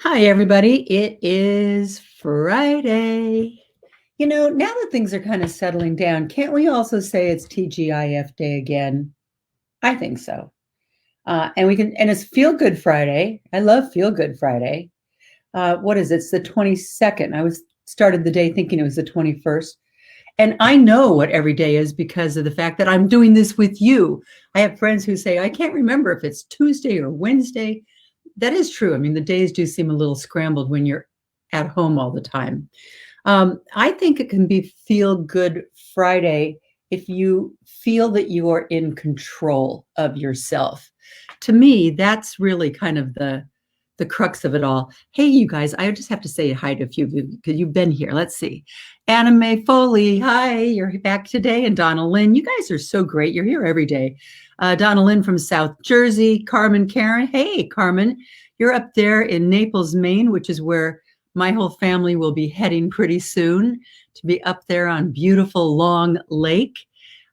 Hi, everybody. It is Friday. Now that things are kind of settling down, can't we also say it's TGIF Day again? I think so. And it's Feel Good Friday. I love Feel Good Friday. What is it? It's the 22nd. I was started the day thinking it was the 21st. And I know what every day is because of the fact that I'm doing this with you. I have friends who say, I can't remember if it's Tuesday or Wednesday. That is true. I mean, the days do seem a little scrambled when you're at home all the time. I think it can be Feel Good Friday if you feel that you are in control of yourself. To me, that's really kind of the crux of it all. Hey, you guys, I just have to say hi to a few of you because you've been here. Let's see. Anna Mae Foley, hi, you're back today. And Donna Lynn, you guys are so great. You're here every day. Donna Lynn from South Jersey, Carmen Karen. Hey, Carmen, you're up there in Naples, Maine, which is where my whole family will be heading pretty soon to be up there on beautiful Long Lake.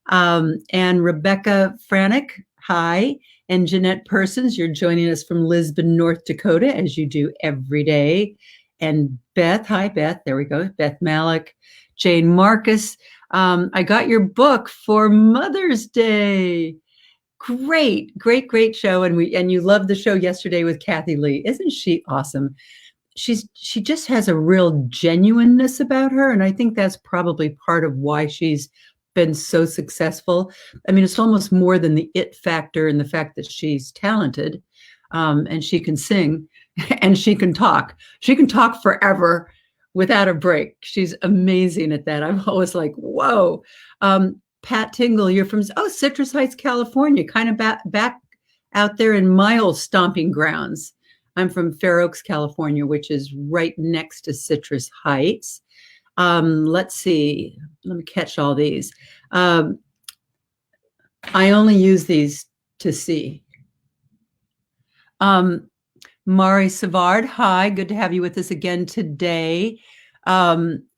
And Rebecca Franick, hi. And Jeanette Persons, you're joining us from Lisbon, North Dakota, as you do every day. And Beth, hi, Beth. There we go. Beth Malik, Jane Marcus. I got your book for Mother's Day. Great, great, great show. And you loved the show yesterday with Kathy Lee. Isn't she awesome? She just has a real genuineness about her. And I think that's probably part of why she's been so successful. I mean, it's almost more than the it factor and the fact that she's talented, and she can sing and she can talk. She can talk forever without a break. She's amazing at that. I'm always like, whoa. Pat Tingle, you're from Citrus Heights, California, kind of back out there in my old stomping grounds. I'm from Fair Oaks, California, which is right next to Citrus Heights. Let's see. Let me catch all these. I only use these to see. Mari Savard, hi. Good to have you with us again today.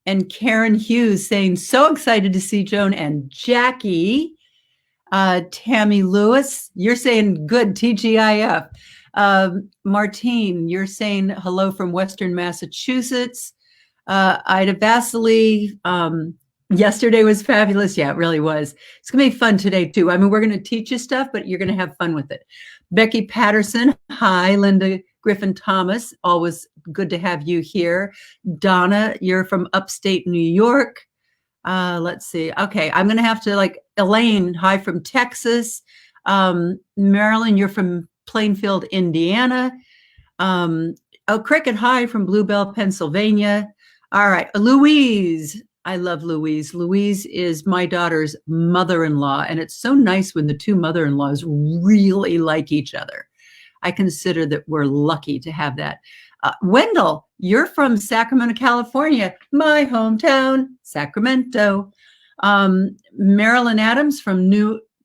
And Karen Hughes saying, so excited to see Joan and Jackie. Tammy Lewis, you're saying good, TGIF. Martine, you're saying hello from Western Massachusetts. Ida Vasily, yesterday was fabulous. Yeah, it really was. It's going to be fun today, too. I mean, we're going to teach you stuff, but you're going to have fun with it. Becky Patterson, hi. Linda Griffin Thomas, always good to have you here. Donna, you're from upstate New York. Let's see. Okay, I'm going to have to Elaine, hi from Texas. Marilyn, you're from Plainfield, Indiana. Cricket, hi from Bluebell, Pennsylvania. All right, Louise. I love Louise. Louise is my daughter's mother-in-law, and it's so nice when the two mother-in-laws really like each other. I consider that we're lucky to have that. Wendell, you're from Sacramento, California, my hometown, Sacramento. Marilyn Adams from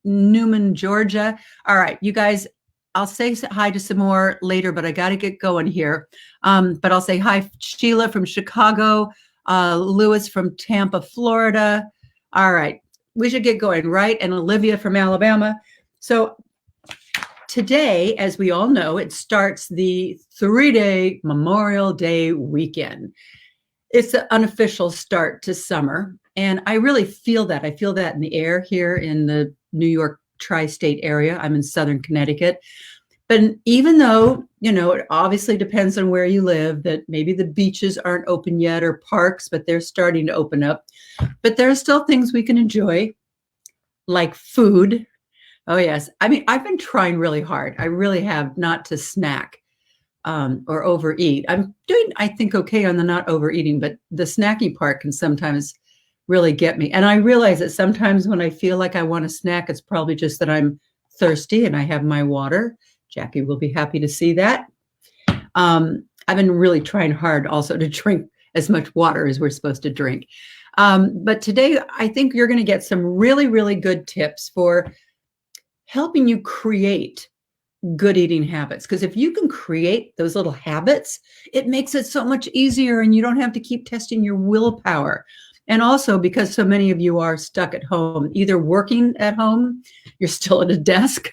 Newman, Georgia. All right, you guys, I'll say hi to some more later, but I got to get going here. But I'll say hi, Sheila from Chicago, Lewis from Tampa, Florida. All right, we should get going, right? And Olivia from Alabama. So today, as we all know, it starts the 3-day Memorial Day weekend. It's an unofficial start to summer, and I really feel that. I feel that in the air here in the New York tri-state area. I'm in Southern Connecticut. But even though, it obviously depends on where you live, that maybe the beaches aren't open yet or parks, but they're starting to open up. But there are still things we can enjoy, like food. Oh, yes. I mean, I've been trying really hard. I really have not to snack or overeat. I'm doing, I think, okay on the not overeating, but the snacking part can sometimes really get me. And I realize that sometimes when I feel like I want a snack, it's probably just that I'm thirsty and I have my water. Jackie will be happy to see that. I've been really trying hard also to drink as much water as we're supposed to drink. But today, I think you're going to get some really, really good tips for helping you create good eating habits. Because if you can create those little habits, it makes it so much easier and you don't have to keep testing your willpower. And also because so many of you are stuck at home, either working at home, you're still at a desk,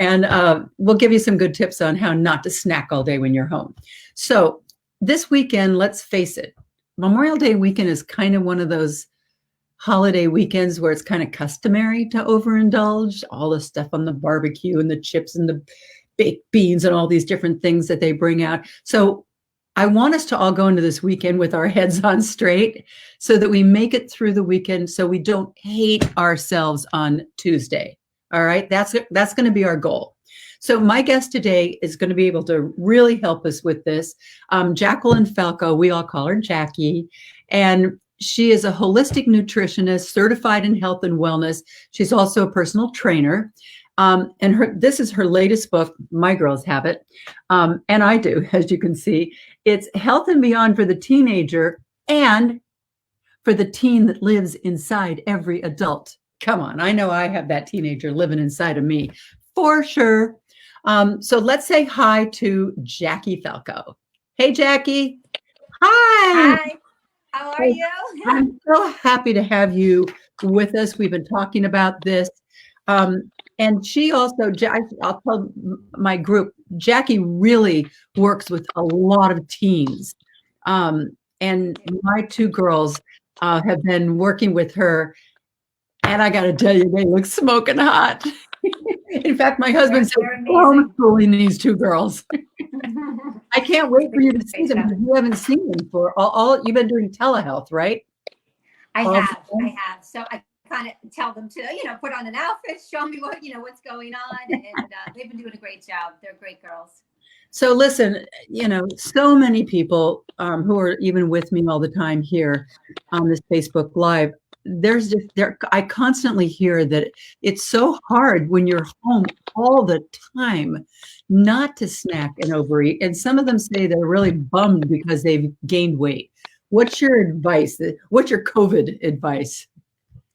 and we'll give you some good tips on how not to snack all day when you're home. So this weekend, let's face it, Memorial Day weekend is kind of one of those holiday weekends where it's kind of customary to overindulge, all the stuff on the barbecue and the chips and the baked beans and all these different things that they bring out. So I want us to all go into this weekend with our heads on straight so that we make it through the weekend so we don't hate ourselves on Tuesday. All right, that's going to be our goal. So my guest today is going to be able to really help us with this. Jacqueline Falco, we all call her Jackie, and she is a holistic nutritionist, certified in health and wellness. She's also a personal trainer. And this is her latest book, My Girls Have It, and I do, as you can see. It's Health and Beyond for the teenager and for the teen that lives inside every adult. Come on, I know I have that teenager living inside of me, for sure. So let's say hi to Jackie Falco. Hey, Jackie. Hi. Hi. How are you? I'm so happy to have you with us. We've been talking about this. And she also, I'll tell my group, Jackie really works with a lot of teens. And my two girls have been working with her. And I got to tell you, they look smoking hot. In fact, my husband said, homeschooling these two girls. I can't wait for you to see them because you haven't seen them for all you've been doing telehealth, right? I have. So I kind of tell them to, put on an outfit, show me what's going on. And they've been doing a great job. They're great girls. So listen, so many people who are even with me all the time here on this Facebook Live, I constantly hear that it's so hard when you're home all the time not to snack and overeat. And some of them say they're really bummed because they've gained weight. What's your advice? What's your COVID advice?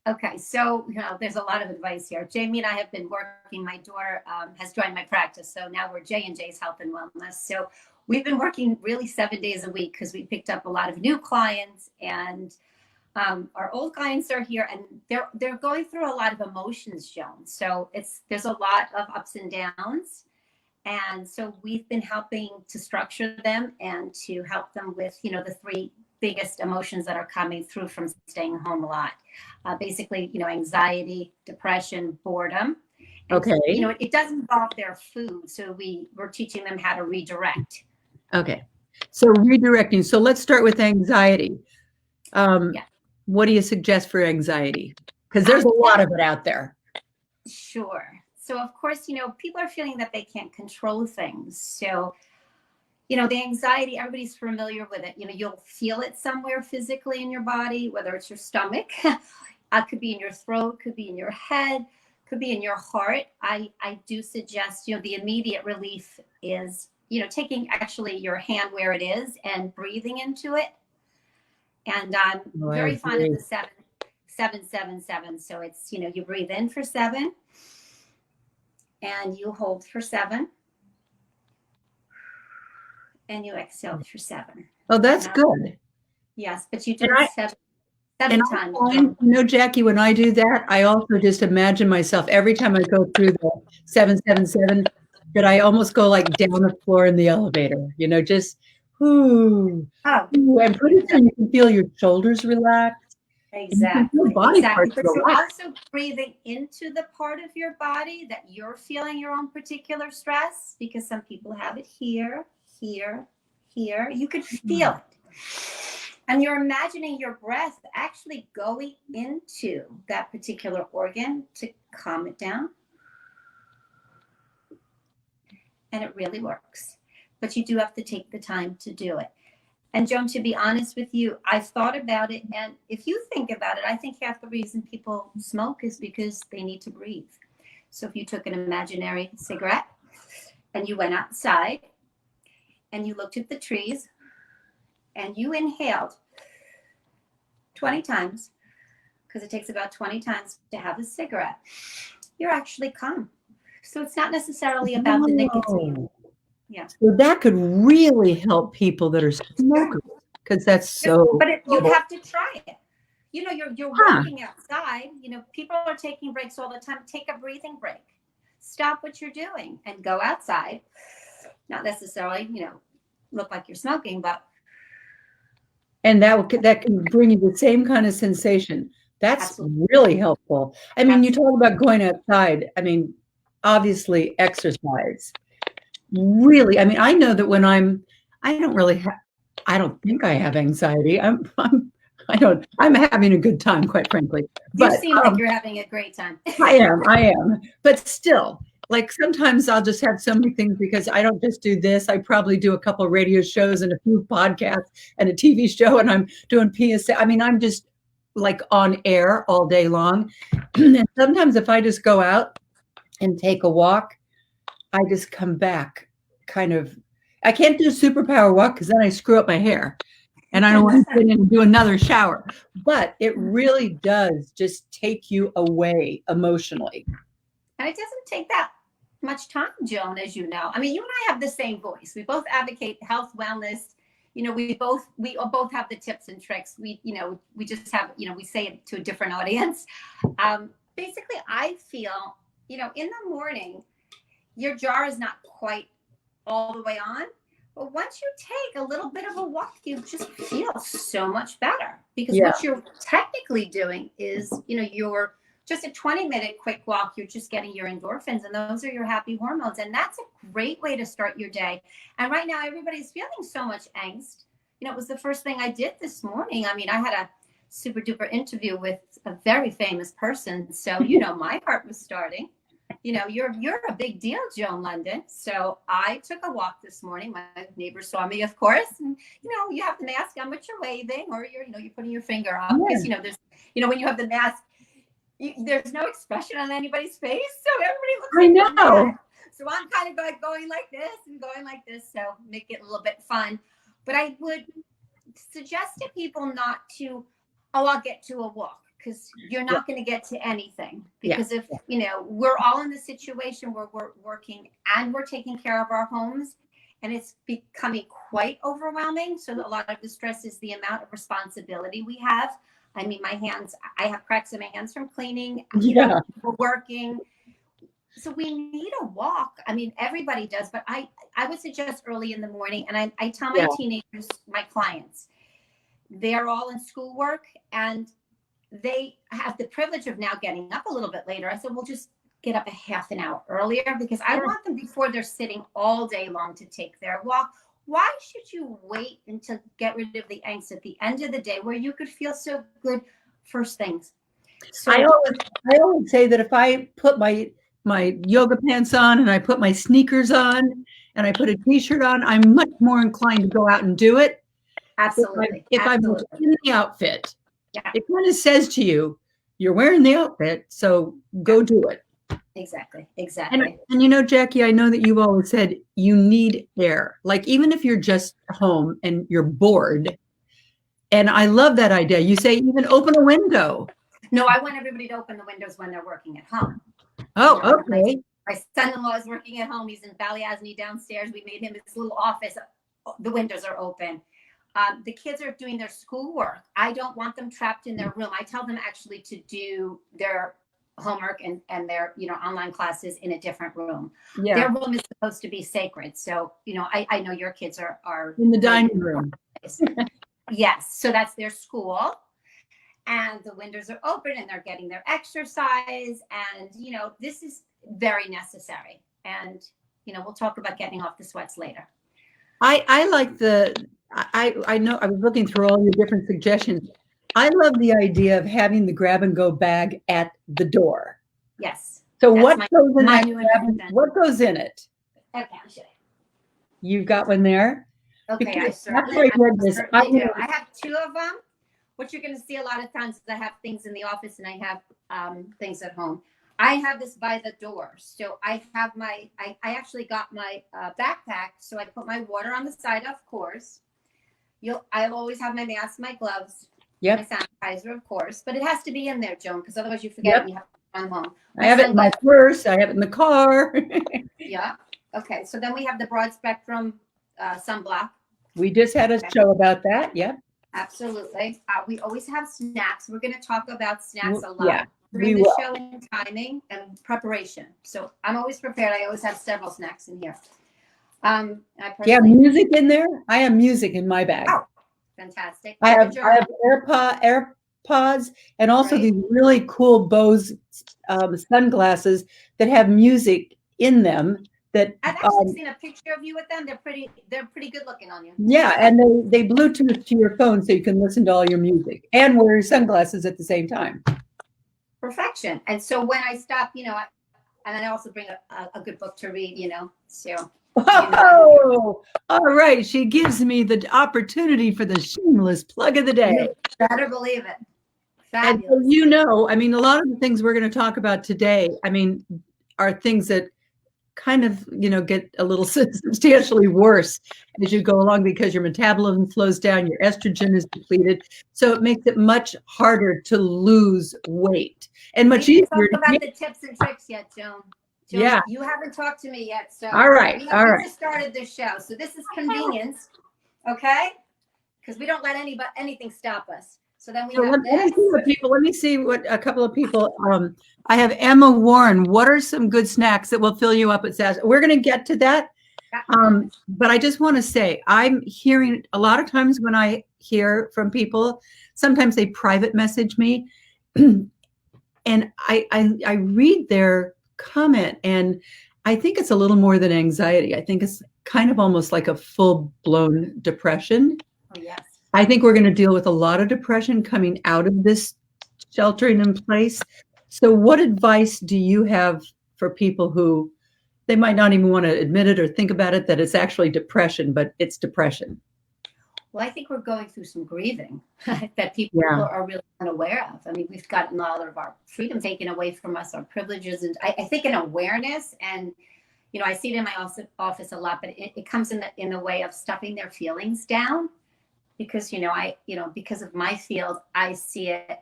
Okay, so there's a lot of advice here. Jamie and I have been working. My daughter has joined my practice, so now we're J&J's Health and Wellness. So we've been working really 7 days a week because we picked up a lot of new clients, and our old clients are here, and they're going through a lot of emotions, Joan. So there's a lot of ups and downs, and so we've been helping to structure them and to help them with the three biggest emotions that are coming through from staying home a lot. Basically, anxiety, depression, boredom. And, okay. It does involve their food. So we're teaching them how to redirect. Okay. So redirecting. So let's start with anxiety. What do you suggest for anxiety? Because there's a lot of it out there. Sure. So of course, people are feeling that they can't control things. So the anxiety, everybody's familiar with it. You'll feel it somewhere physically in your body, whether it's your stomach, could be in your throat, could be in your head, could be in your heart. I do suggest, the immediate relief is, taking actually your hand where it is and breathing into it. And I'm very fond of the 7-7-7. So it's, you breathe in for 7 and you hold for 7. And you exhale for 7. Oh, that's good. Yes, but you do it seven times. Jackie, when I do that, I also just imagine myself every time I go through the 7-7-7 that I almost go like down the floor in the elevator. Just and pretty soon you can feel your shoulders relax. Exactly. Your body parts but you're also breathing into the part of your body that you're feeling your own particular stress, because some people have it here. You could feel it. And you're imagining your breath actually going into that particular organ to calm it down. And it really works. But you do have to take the time to do it. And Joan, to be honest with you, I've thought about it. And if you think about it, I think half the reason people smoke is because they need to breathe. So if you took an imaginary cigarette and you went outside and you looked at the trees and you inhaled 20 times, because it takes about 20 times to have a cigarette, you're actually calm. So it's not necessarily about the nicotine. Yeah. So that could really help people that are smokers, because that's so. But you have to try it. you're Huh. working outside. People are taking breaks all the time. Take a breathing break. Stop what you're doing and go outside. Not necessarily, look like you're smoking, but And that can bring you the same kind of sensation. That's absolutely. really helpful. I mean, you talk about going outside. I mean, obviously exercise. Really, I mean, I know that when I don't really have, I don't think I have anxiety. I'm having a good time, quite frankly. You But seem like you're having a great time. I am. But still, like sometimes I'll just have so many things because I don't just do this. I probably do a couple of radio shows and a few podcasts and a TV show, and I'm doing PSA. I mean, I'm just like on air all day long. And sometimes if I just go out and take a walk, I just come back kind of, I can't do a superpower walk because then I screw up my hair and I don't want to get in and do another shower. But it really does just take you away emotionally. And it doesn't take that much time, Joan, as you know. I mean, you and I have the same voice. We both advocate health, wellness. We both have the tips and tricks. We just have, we say it to a different audience. Basically, I feel, in the morning, your jar is not quite all the way on. But once you take a little bit of a walk, you just feel so much better because what you're technically doing is, you're just a 20-minute quick walk. You're just getting your endorphins, and those are your happy hormones. And that's a great way to start your day. And right now, everybody's feeling so much angst. It was the first thing I did this morning. I mean, I had a super duper interview with a very famous person. So, my heart was starting. You're a big deal, Joan Lunden. So I took a walk this morning. My neighbors saw me, of course. And, you have the mask on, but you're waving or you're putting your finger up because, there's, when you have the mask, there's no expression on anybody's face. So everybody looks I know. So I'm kind of going like this and going like this. So make it a little bit fun. But I would suggest to people not to, I'll get to a walk. Because you're not going to get to anything. Because if, we're all in the situation where we're working and we're taking care of our homes and it's becoming quite overwhelming. So a lot of the stress is the amount of responsibility we have. I mean, I have cracks in my hands from cleaning, we're working. So we need a walk. I mean, everybody does, but I would suggest early in the morning. And I tell my teenagers, my clients, they're all in schoolwork and they have the privilege of now getting up a little bit later. I said, we'll just get up a half an hour earlier because I want them before they're sitting all day long to take their walk. Why should you wait until get rid of the angst at the end of the day where you could feel so good first things? So I always say that if I put my yoga pants on and I put my sneakers on and I put a t-shirt on, I'm much more inclined to go out and do it. Absolutely. If I'm in the outfit. It kind of says to you, you're wearing the outfit, so go do it. Exactly. And Jackie, I know that you've always said you need air. Like even if you're just home and you're bored, and I love that idea. You say even open a window. No, I want everybody to open the windows when they're working at home. Oh, okay. My son-in-law is working at home. He's in Ballyasney downstairs. We made him his little office. The windows are open. The kids are doing their schoolwork. I don't want them trapped in their room. I tell them actually to do their homework and their, online classes in a different room. Yeah. Their room is supposed to be sacred. So, I know your kids are in the dining room. Yes. So that's their school. And the windows are open and they're getting their exercise. And, this is very necessary. And, we'll talk about getting off the sweats later. I like I know I was looking through all your different suggestions. I love the idea of having the grab and go bag at the door. Yes. So what goes in that? What goes in it? Okay, I'll show you. You've got one there? Okay, I have two of them. What you're going to see a lot of times is I have things in the office and I have things at home. I have this by the door. So I have I actually got my backpack. So I put my water on the side, of course. I'll always have my mask, my gloves, my sanitizer, of course. But it has to be in there, Joan, because otherwise you forget and you have to run home. I have it in my purse. I have it in the car. Yeah. Okay. So then we have the broad spectrum sunblock. We just had a show about that. Yep. Absolutely. We always have snacks. We're going to talk about snacks a Yeah, lot we during the will. show, and timing and preparation. So I'm always prepared. I always have several snacks in here. I Yeah, personally. music in there. I have music in my bag. Oh, fantastic. I And a have journal. AirPods and also Right. these really cool Bose sunglasses that have music in them. That I've actually seen a picture of you with them. They're pretty good looking on you. yeah, and they Bluetooth to your phone so you can listen to all your music and wear your sunglasses at the same time. Perfection. And so when I stop, and then I also bring a good book to read, so. Oh, all right. She gives me the opportunity for the shameless plug of the day. You better believe it. And Fabulous. so, I mean, a lot of the things we're going to talk about today, I mean, are things that kind of, get a little substantially worse as you go along because your metabolism slows down, your estrogen is depleted. So it makes it much harder to lose weight and much We easier. didn't talk about the tips and tricks yet, Joan. Yeah. You haven't talked to me yet. So all right. We just started this show. So this is convenience. Okay? Because we don't let anything stop us. So then we have let me see what a couple of people. I have Emma Warren. What are some good snacks that will fill you up at SAS? We're going to get to that. But I just want to say, I'm hearing a lot of times when I hear from people, sometimes they private message me, and I read their comment, and I think it's a little more than anxiety. I think it's kind of almost like a full-blown depression. Oh, yes. I think we're going to deal with a lot of depression coming out of this sheltering in place. So what advice do you have for people who they might not even want to admit it or think about it, that it's actually depression, but it's depression? Well, I think we're going through some grieving that people are really unaware of. I mean, we've gotten a lot of our freedom taken away from us, our privileges, and I think an awareness. And I see it in my office a lot, but it comes in the way of stuffing their feelings down. Because, because of my field, I see it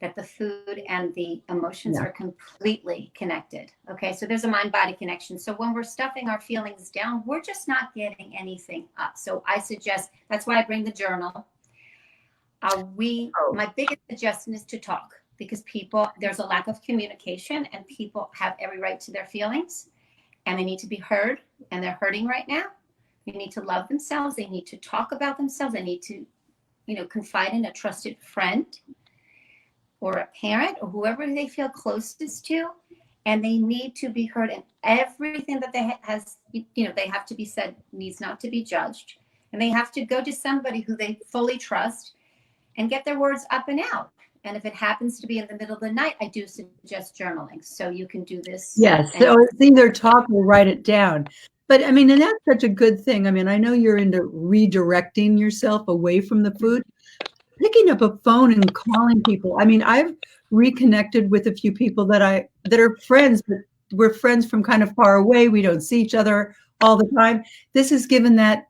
that the food and the emotions are completely connected. Okay. So there's a mind-body connection. So when we're stuffing our feelings down, we're just not getting anything up. So I suggest, that's why I bring the journal. My biggest suggestion is to talk, because there's a lack of communication and people have every right to their feelings and they need to be heard, and they're hurting right now. They need to love themselves. They need to talk about themselves. They need to, confide in a trusted friend or a parent or whoever they feel closest to. And they need to be heard. And everything that they have to be said needs not to be judged. And they have to go to somebody who they fully trust and get their words up and out. And if it happens to be in the middle of the night, I do suggest journaling. So you can do this. Yes. So it's either talk or write it down. But I mean, and that's such a good thing. I mean, I know you're into redirecting yourself away from the food, picking up a phone and calling people. I mean, I've reconnected with a few people that are friends, but we're friends from kind of far away. We don't see each other all the time. This has given that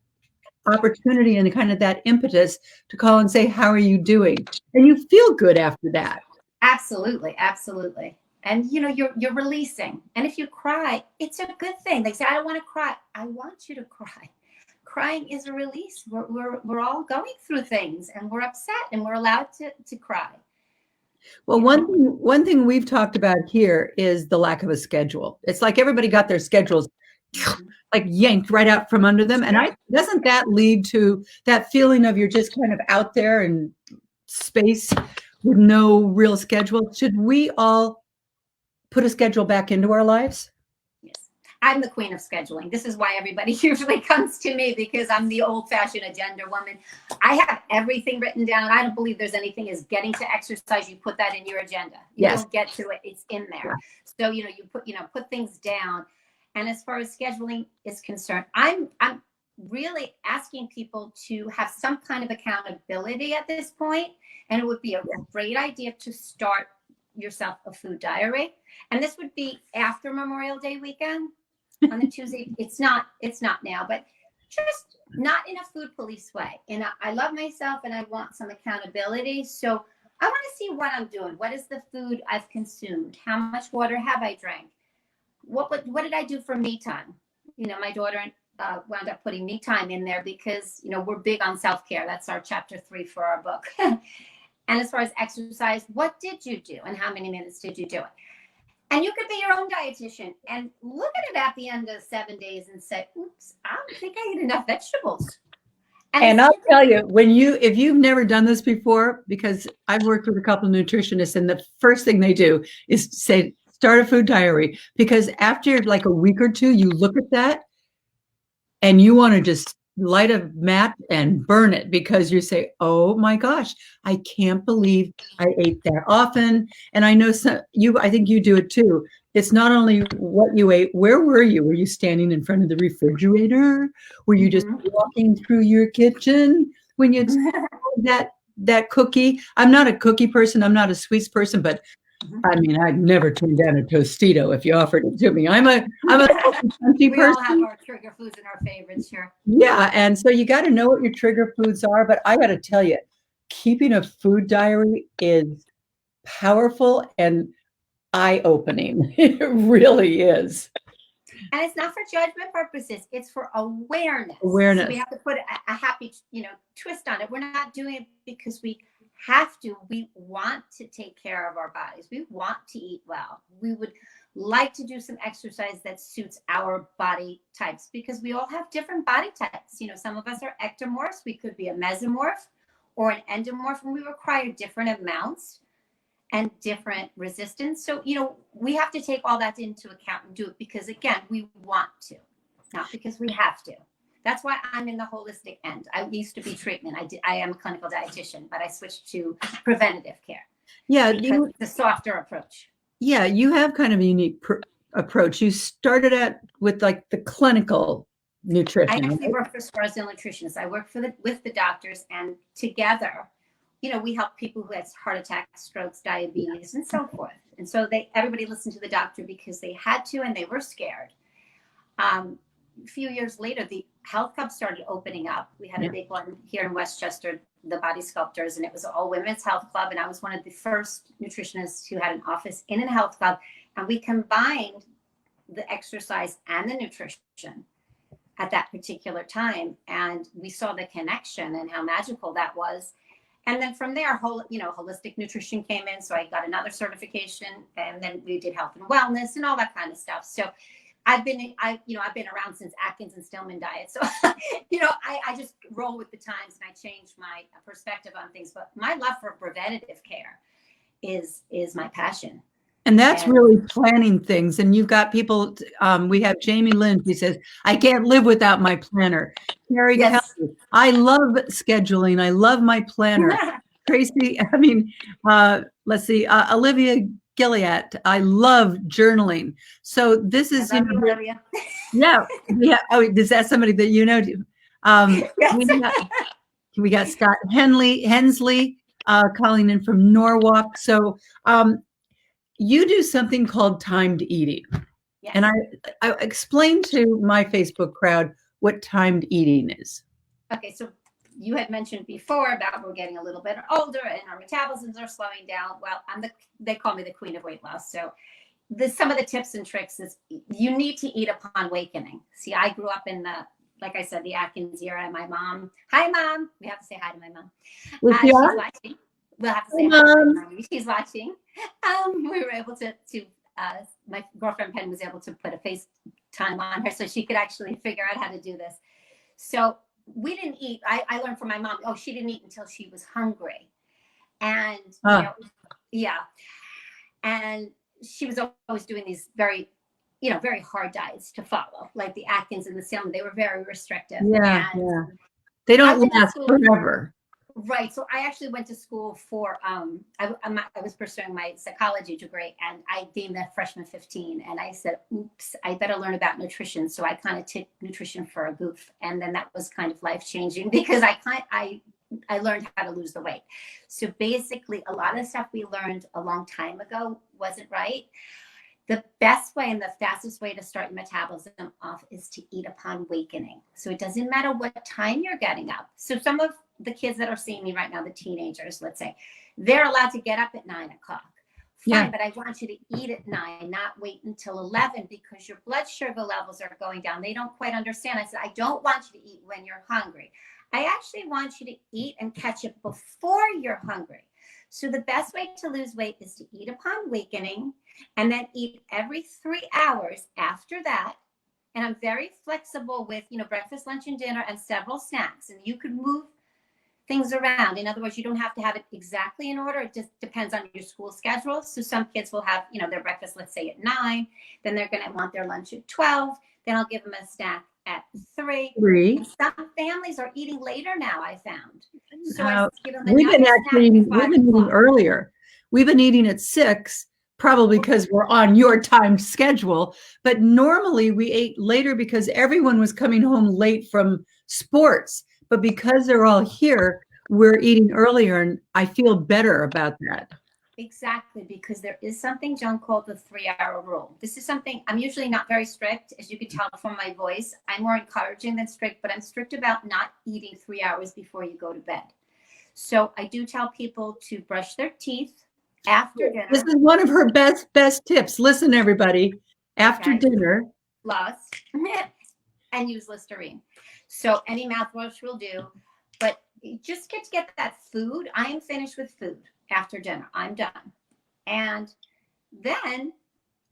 opportunity and kind of that impetus to call and say, how are you doing? And you feel good after that. Absolutely. Absolutely. And you're releasing. And if you cry, it's a good thing. They say, I don't want to cry. I want you to cry. Crying is a release. We're all going through things and we're upset and we're allowed to cry. Well, one thing we've talked about here is the lack of a schedule. It's like everybody got their schedules like yanked right out from under them. And doesn't that lead to that feeling of you're just kind of out there in space with no real schedule? Should we all put a schedule back into our lives? Yes. I'm the queen of scheduling. This is why everybody usually comes to me, because I'm the old-fashioned agenda woman. I have everything written down. I don't believe there's anything as getting to exercise. You put that in your agenda. You don't get to it. It's in there. So, you put things down. And as far as scheduling is concerned, I'm really asking people to have some kind of accountability at this point. And it would be a great idea to start yourself a food diary. And this would be after Memorial Day weekend on the Tuesday. It's not now, but just not in a food police way. And I love myself and I want some accountability. So I want to see what I'm doing. What is the food I've consumed? How much water have I drank? What did I do for me time? My daughter wound up putting me time in there because, we're big on self-care. That's our chapter 3 for our book. And as far as exercise, what did you do and how many minutes did you do it? And you could be your own dietitian and look at it at the end of 7 days and say, oops, I don't think I ate enough vegetables. And I'll tell you, if you've never done this before, because I've worked with a couple of nutritionists, and the first thing they do is say, start a food diary, because after like a week or two, you look at that and you want to just light a match and burn it, because you say, oh my gosh, I can't believe I ate that often. And I know I think you do it too. It's not only what you ate, where were you? Were you standing in front of the refrigerator? Were you just walking through your kitchen when you that cookie? I'm not a cookie person. I'm not a sweets person, but I mean, I'd never turn down a Tostito if you offered it to me. I'm a crunchy person. We all have our trigger foods and our favorites here. Yeah, and so you got to know what your trigger foods are. But I got to tell you, keeping a food diary is powerful and eye-opening. It really is. And it's not for judgment purposes. It's for awareness. Awareness. So we have to put a happy, twist on it. We're not doing it because we have to. We want to take care of our bodies. We want to eat well. We would like to do some exercise that suits our body types, because we all have different body types. Some of us are ectomorphs. We could be a mesomorph or an endomorph, and we require different amounts and different resistance. So, we have to take all that into account and do it because, again, we want to, not because we have to. That's why I'm in the holistic end. I used to be treatment. I am a clinical dietitian, but I switched to preventative care. Yeah. Because it's a softer approach. Yeah. You have kind of a unique approach. You started with like the clinical nutrition. I actually work for Scarsdale nutritionists. I work with the doctors, and together, we help people who have heart attacks, strokes, diabetes, and so forth. And so everybody listened to the doctor because they had to, and they were scared. A few years later, the health club started opening up. We had a big one here in Westchester, the Body Sculptors, and it was an all women's health club. And I was one of the first nutritionists who had an office in a health club. And we combined the exercise and the nutrition at that particular time. And we saw the connection and how magical that was. And then from there, holistic nutrition came in. So I got another certification, and then we did health and wellness and all that kind of stuff. So I've been around since Atkins and Stillman diet. So, I just roll with the times, and I change my perspective on things. But my love for preventative care is my passion. And that's really planning things. And you've got people, we have Jamie Lynn, who says, I can't live without my planner. Carrie Kelly, I love scheduling. I love my planner. Tracy, let's see, Olivia Gilead, I love journaling. So this is, yeah. Oh, is that somebody that you know? Yes. We got Scott Hensley calling in from Norwalk. So, you do something called timed eating. Yes. And I explained to my Facebook crowd what timed eating is. Okay, so you had mentioned before about we're getting a little bit older and our metabolisms are slowing down. Well, they call me the queen of weight loss. So some of the tips and tricks is you need to eat upon awakening. See, I grew up in like I said, the Atkins era. My mom, hi mom. We have to say hi to my mom. She's watching. We'll have to say hi to my mom. She's watching. We were able to my girlfriend Penn was able to put a FaceTime on her so she could actually figure out how to do this. So we didn't eat. I learned from my mom. Oh, she didn't eat until she was hungry. And, and she was always doing these very hard diets to follow, like the Atkins and the Stillman. They were very restrictive. Yeah. They don't last forever. Right. So I actually went to school for, I was pursuing my psychology degree, and I deemed that freshman 15. And I said, oops, I better learn about nutrition. So I kind of took nutrition for a goof. And then that was kind of life changing because I learned how to lose the weight. So basically a lot of stuff we learned a long time ago wasn't right. The best way and the fastest way to start your metabolism off is to eat upon awakening. So it doesn't matter what time you're getting up. So some of the kids that are seeing me right now, the teenagers, let's say, they're allowed to get up at 9 o'clock. Yeah. Fine, but I want you to eat at 9, not wait until 11 because your blood sugar levels are going down. They don't quite understand. I said, I don't want you to eat when you're hungry. I actually want you to eat and catch it before you're hungry. So the best way to lose weight is to eat upon awakening and then eat every 3 hours after that. And I'm very flexible with, breakfast, lunch, and dinner and several snacks. And you could move things around. In other words, you don't have to have it exactly in order. It just depends on your school schedule. So some kids will have, their breakfast, let's say at 9, then they're going to want their lunch at 12. Then I'll give them a snack at 3. And some families are eating later now, I found. So I give them we've been eating earlier. We've been eating at 6, probably because we're on your time schedule. But normally we ate later because everyone was coming home late from sports. But because they're all here, we're eating earlier, and I feel better about that. Exactly, because there is something, Joan, called the 3-hour rule. This is something, I'm usually not very strict, as you can tell from my voice. I'm more encouraging than strict, but I'm strict about not eating 3 hours before you go to bed. So I do tell people to brush their teeth after dinner. This is one of her best tips. Listen, everybody, after dinner. Floss and use Listerine. So any mouthwash will do, but you just get that food. I am finished with food after dinner. I'm done. And then,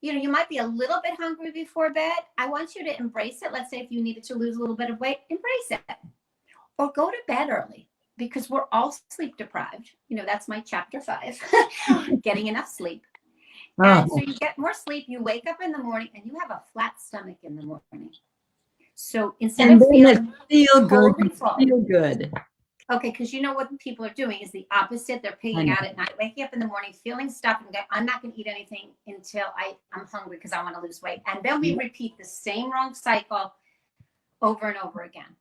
you might be a little bit hungry before bed. I want you to embrace it. Let's say if you needed to lose a little bit of weight, embrace it. Or go to bed early because we're all sleep deprived. That's my chapter 5, getting enough sleep. And so you get more sleep, you wake up in the morning and you have a flat stomach in the morning. So instead of feeling feel good. Okay, because what people are doing is the opposite. They're pigging out at night, waking up in the morning, feeling stuffed, and going, I'm not going to eat anything until I'm hungry because I want to lose weight. And then we repeat the same wrong cycle over and over again.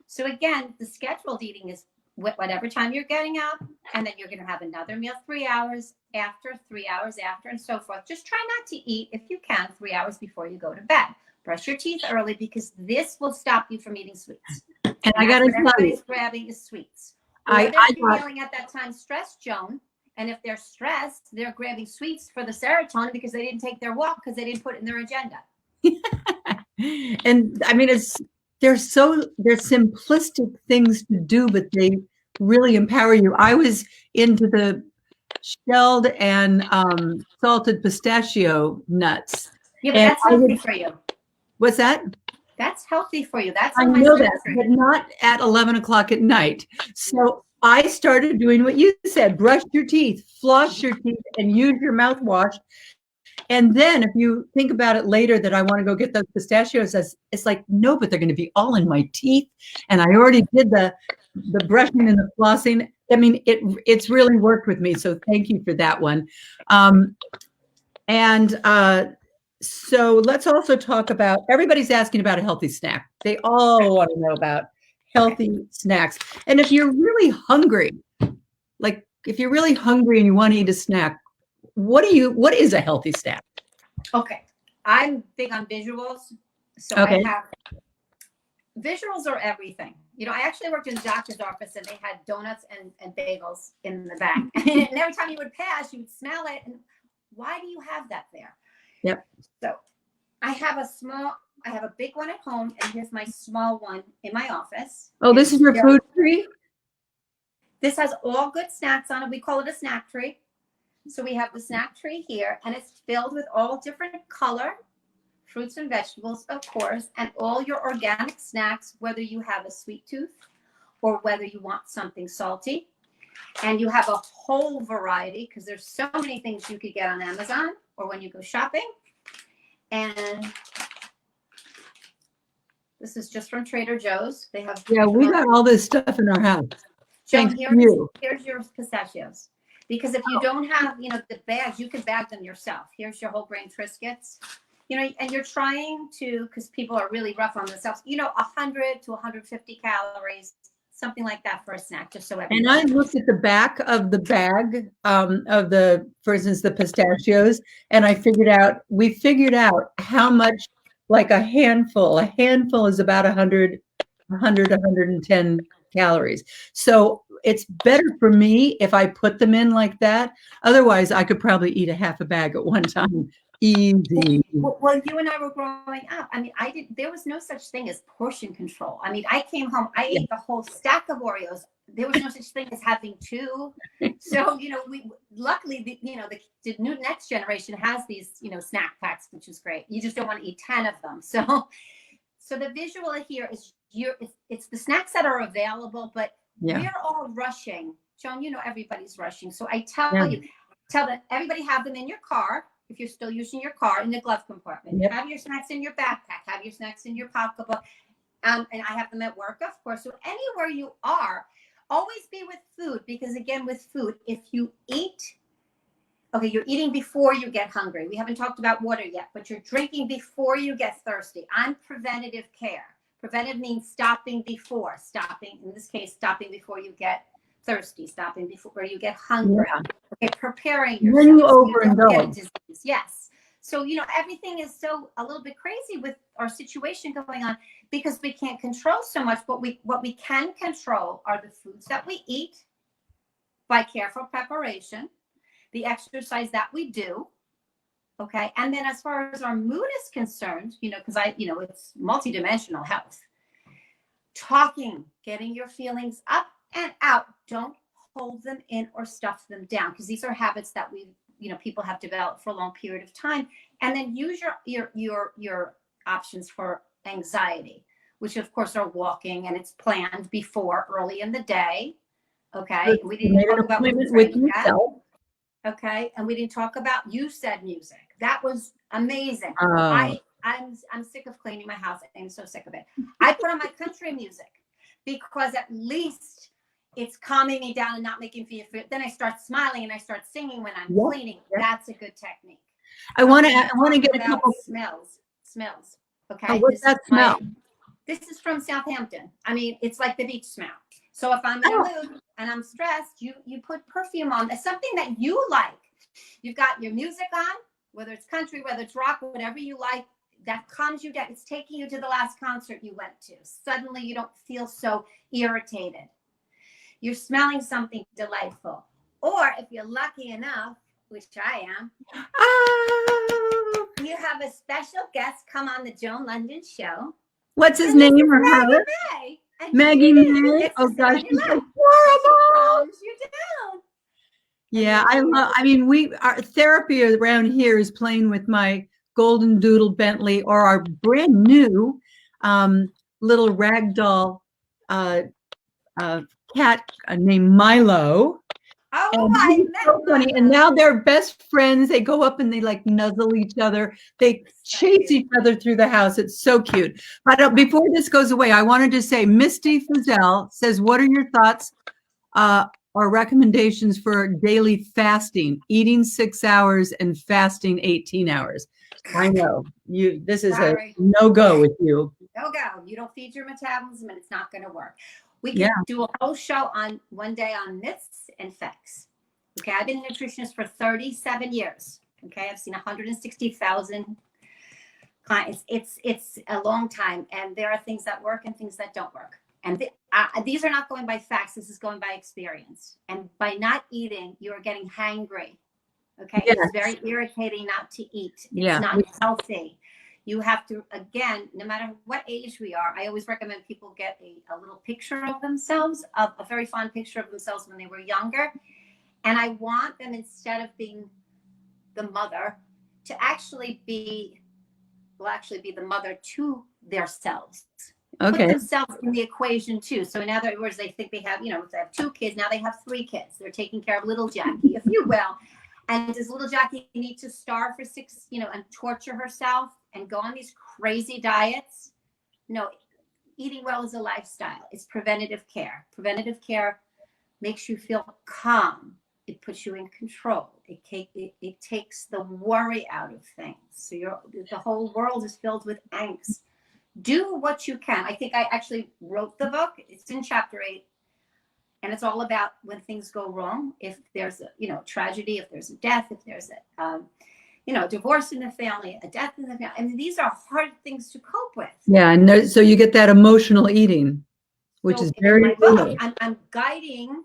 So again, the scheduled eating is whatever time you're getting up, and then you're going to have another meal 3 hours after, 3 hours after, and so forth. Just try not to eat, if you can, 3 hours before you go to bed. Brush your teeth early because this will stop you from eating sweets. And I got to tell you, everybody's grabbing is sweets. They're feeling at that time stressed, Joan. And if they're stressed, they're grabbing sweets for the serotonin because they didn't take their walk because they didn't put it in their agenda. And I mean, they're simplistic things to do, but they really empower you. I was into the shelled and salted pistachio nuts. Yeah, but that's healthy for you. What's that? That's healthy for you. That's I know that, but not at 11 o'clock at night. So I started doing what you said: brush your teeth, floss your teeth, and use your mouthwash. And then if you think about it later that I want to go get those pistachios, it's like, no, but they're going to be all in my teeth. And I already did the brushing and the flossing. I mean, it's really worked with me. So thank you for that one. So let's also talk about, everybody's asking about a healthy snack. They all want to know about healthy snacks. And if you're really hungry, and you want to eat a snack, what is a healthy snack? Okay. I'm big on visuals. So okay. Visuals are everything. I actually worked in the doctor's office and they had donuts and bagels in the back. And every time you would pass, you would smell it. And why do you have that there? Yep. So I have a big one at home, and here's my small one in my office. Oh, this is your food tree? This has all good snacks on it. We call it a snack tree. So we have the snack tree here, and it's filled with all different color fruits and vegetables, of course, and all your organic snacks, whether you have a sweet tooth or whether you want something salty. And you have a whole variety because there's so many things you could get on Amazon or when you go shopping. And this is just from Trader Joe's. They have we got all this stuff in our house. Joan, here's your pistachios. Because if you don't have, the bags, you can bag them yourself. Here's your whole grain Triscuits. And you're trying to, because people are really rough on themselves, 100 to 150 calories, something like that for a snack, just so everyone. And I looked at the back of the bag for instance, the pistachios, and we figured out how much, like a handful is about 110 calories. So it's better for me if I put them in like that. Otherwise, I could probably eat a half a bag at one time. Easy. Well, you and I were growing up. I mean, there was no such thing as portion control. I mean, I came home, I ate the whole stack of Oreos. There was no such thing as having two. So, luckily, the new next generation has these, snack packs, which is great. You just don't want to eat 10 of them. So the visual here is it's the snacks that are available, but we're all rushing. Joan, everybody's rushing. So I tell them, everybody have them in your car. If you're still using your car, in the glove compartment, have your snacks in your backpack, have your snacks in your pocketbook. And I have them at work, of course. So anywhere you are, always be with food, because again, with food, if you eat, you're eating before you get hungry. We haven't talked about water yet, but you're drinking before you get thirsty. I'm preventative care. Preventive means stopping, in this case, stopping before you get thirsty, stopping before you get hungry. Preparing yourself. When you overindulge. Yes. So, everything is a little bit crazy with our situation going on because we can't control so much. But what we can control are the foods that we eat by careful preparation, the exercise that we do. Okay. And then as far as our mood is concerned, because it's multidimensional health. Talking, getting your feelings up and out. Don't hold them in or stuff them down, because these are habits that people have developed for a long period of time. And then use your options for anxiety, which of course are walking, and it's planned before early in the day. Okay. We didn't talk about with yourself. Okay. And we didn't talk about, you said music. That was amazing. I'm sick of cleaning my house. I'm so sick of it. I put on my country music because at least it's calming me down and not making me feel. Then I start smiling and I start singing when I'm cleaning. That's a good technique. I want to get a couple smells. Okay. What's that smell? This is from Southampton. I mean, it's like the beach smell. So if I'm in a mood and I'm stressed, you put perfume on. That's something that you like. You've got your music on, whether it's country, whether it's rock, whatever you like, that calms you down. It's taking you to the last concert you went to. Suddenly you don't feel so irritated. You're smelling something delightful. Or if you're lucky enough, which I am, you have a special guest come on the Joan Lunden show. What's his name or her? Maggie May. Oh gosh, she's horrible. You down. Yeah, our therapy around here is playing with my golden doodle Bentley, or our brand new little ragdoll cat named Milo. Oh, I met so funny. Milo. And now they're best friends. They go up and they like nuzzle each other. They chase each other through the house. It's so cute. But before this goes away, I wanted to say Misty Fazell says, what are your thoughts or recommendations for daily fasting, eating 6 hours and fasting 18 hours? I know this is a no-go with you. No-go. You don't feed your metabolism and it's not going to work. We can do a whole show on one day on myths and facts. Okay. I've been a nutritionist for 37 years. Okay. I've seen 160,000 clients. It's a long time. And there are things that work and things that don't work. And these are not going by facts. This is going by experience. And by not eating, you are getting hangry. Okay. Yes. It's very irritating not to eat. It's not healthy. You have to, again, no matter what age we are, I always recommend people get a little picture of themselves, a very fond picture of themselves when they were younger. And I want them, instead of being the mother, to actually be the mother to their selves. Okay. Put themselves in the equation too. So in other words, they think they have, if they have 2 kids, now they have 3 kids. They're taking care of little Jackie, if you will. And does little Jackie need to starve for 6, and torture herself and go on these crazy diets? No, eating well is a lifestyle. It's preventative care. Preventative care makes you feel calm. It puts you in control. It takes the worry out of things. So the whole world is filled with angst. Do what you can. I think I actually wrote the book. It's in chapter 8. And it's all about when things go wrong. If there's a, tragedy, if there's a death, if there's a, divorce in the family, a death in the family. I mean, these are hard things to cope with. Yeah. And so you get that emotional eating, which is very real. I'm guiding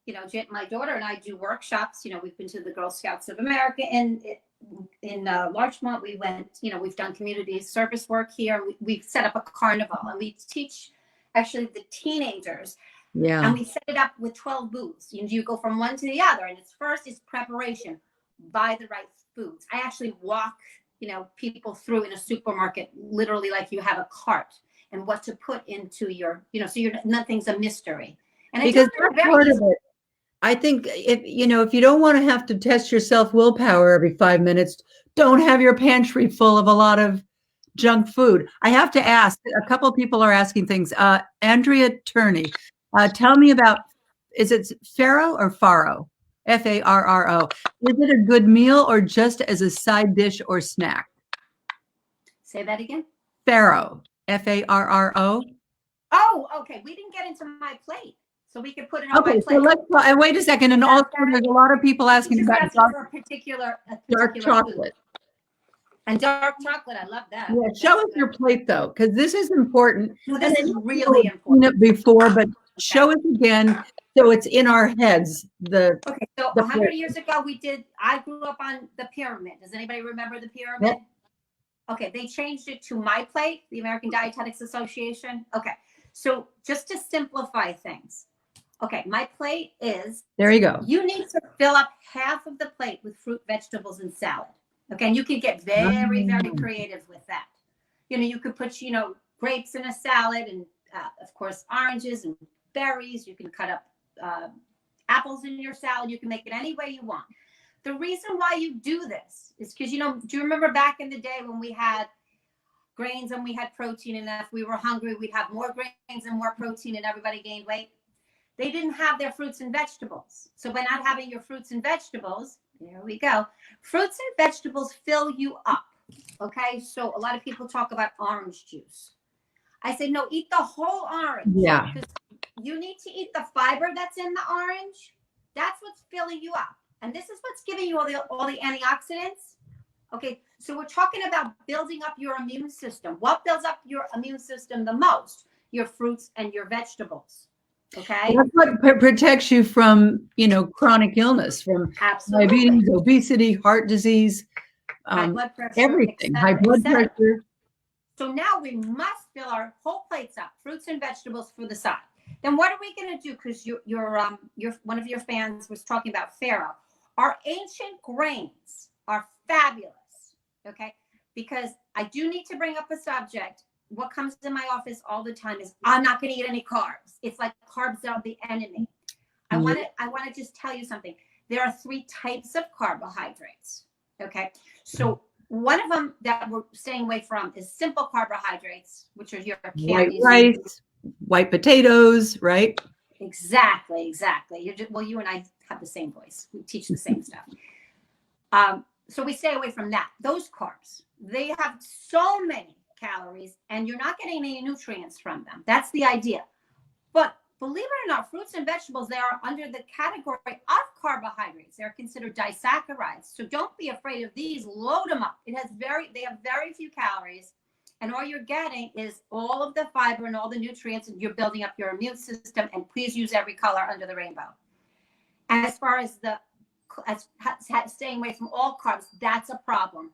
my daughter and I do workshops. We've been to the Girl Scouts of America, and in Larchmont, we went, we've done community service work here. We've set up a carnival, and we teach actually the teenagers. Yeah. And we set it up with 12 booths. You go from one to the other, and it's first is preparation, buy the right foods. I actually walk, people through in a supermarket, literally like you have a cart, and what to put into your, so nothing's a mystery. And because that's part of it. I think if you don't want to have to test your self-willpower every 5 minutes, don't have your pantry full of a lot of junk food. I have to ask, a couple of people are asking things. Andrea Turney, tell me about, is it farro or farro? Farro. Is it a good meal or just as a side dish or snack? Say that again. Farro. Farro. Oh, okay. We didn't get into my plate, so we could put it on my plate. So let's wait a second. And also, there's a lot of people asking about a particular dark chocolate. Food. And dark chocolate, I love that. Yeah, show us your plate though, because this is important. Well, this is really important. Seen it before, but show us again so it's in our heads. Okay, so 100 years ago, I grew up on the pyramid. Does anybody remember the pyramid? Yep. Okay, they changed it to my plate, the American Dietetics Association. Okay, so just to simplify things. Okay, my plate is. There you go. You need to fill up half of the plate with fruit, vegetables, and salad. Okay, and you can get very, very creative with that. You could put, grapes in a salad, and of course, oranges and berries. You can cut up apples in your salad. You can make it any way you want. The reason why you do this is because, do you remember back in the day when we had grains and we had protein, and if we were hungry, we'd have more grains and more protein, and everybody gained weight? They didn't have their fruits and vegetables. So by not having your fruits and vegetables, there we go. Fruits and vegetables fill you up. Okay. So a lot of people talk about orange juice. I say, no, eat the whole orange. Yeah. Because you need to eat the fiber that's in the orange. That's what's filling you up. And this is what's giving you all the antioxidants. Okay. So we're talking about building up your immune system. What builds up your immune system the most? Your fruits and your vegetables. Okay. That's what protects you from, chronic illness, from diabetes, obesity, heart disease, high blood pressure, everything, high blood pressure. So now we must fill our whole plates up, fruits and vegetables for the side. Then what are we going to do? Because your one of your fans was talking about farro. Our ancient grains are fabulous. Okay. Because I do need to bring up a subject. What comes to my office all the time is, I'm not going to eat any carbs. It's like carbs are the enemy. I want to just tell you something. There are 3 types of carbohydrates. Okay. So one of them that we're staying away from is simple carbohydrates, which are your white rice, white potatoes, right? Exactly. You and I have the same voice. We teach the same stuff. So we stay away from that. Those carbs, they have so many calories, and you're not getting any nutrients from them. That's the idea. But believe it or not, fruits and vegetables, they are under the category of carbohydrates. They're considered disaccharides. So don't be afraid of these. Load them up. They have very few calories, and all you're getting is all of the fiber and all the nutrients, and you're building up your immune system. And please use every color under the rainbow. As far as staying away from all carbs, that's a problem.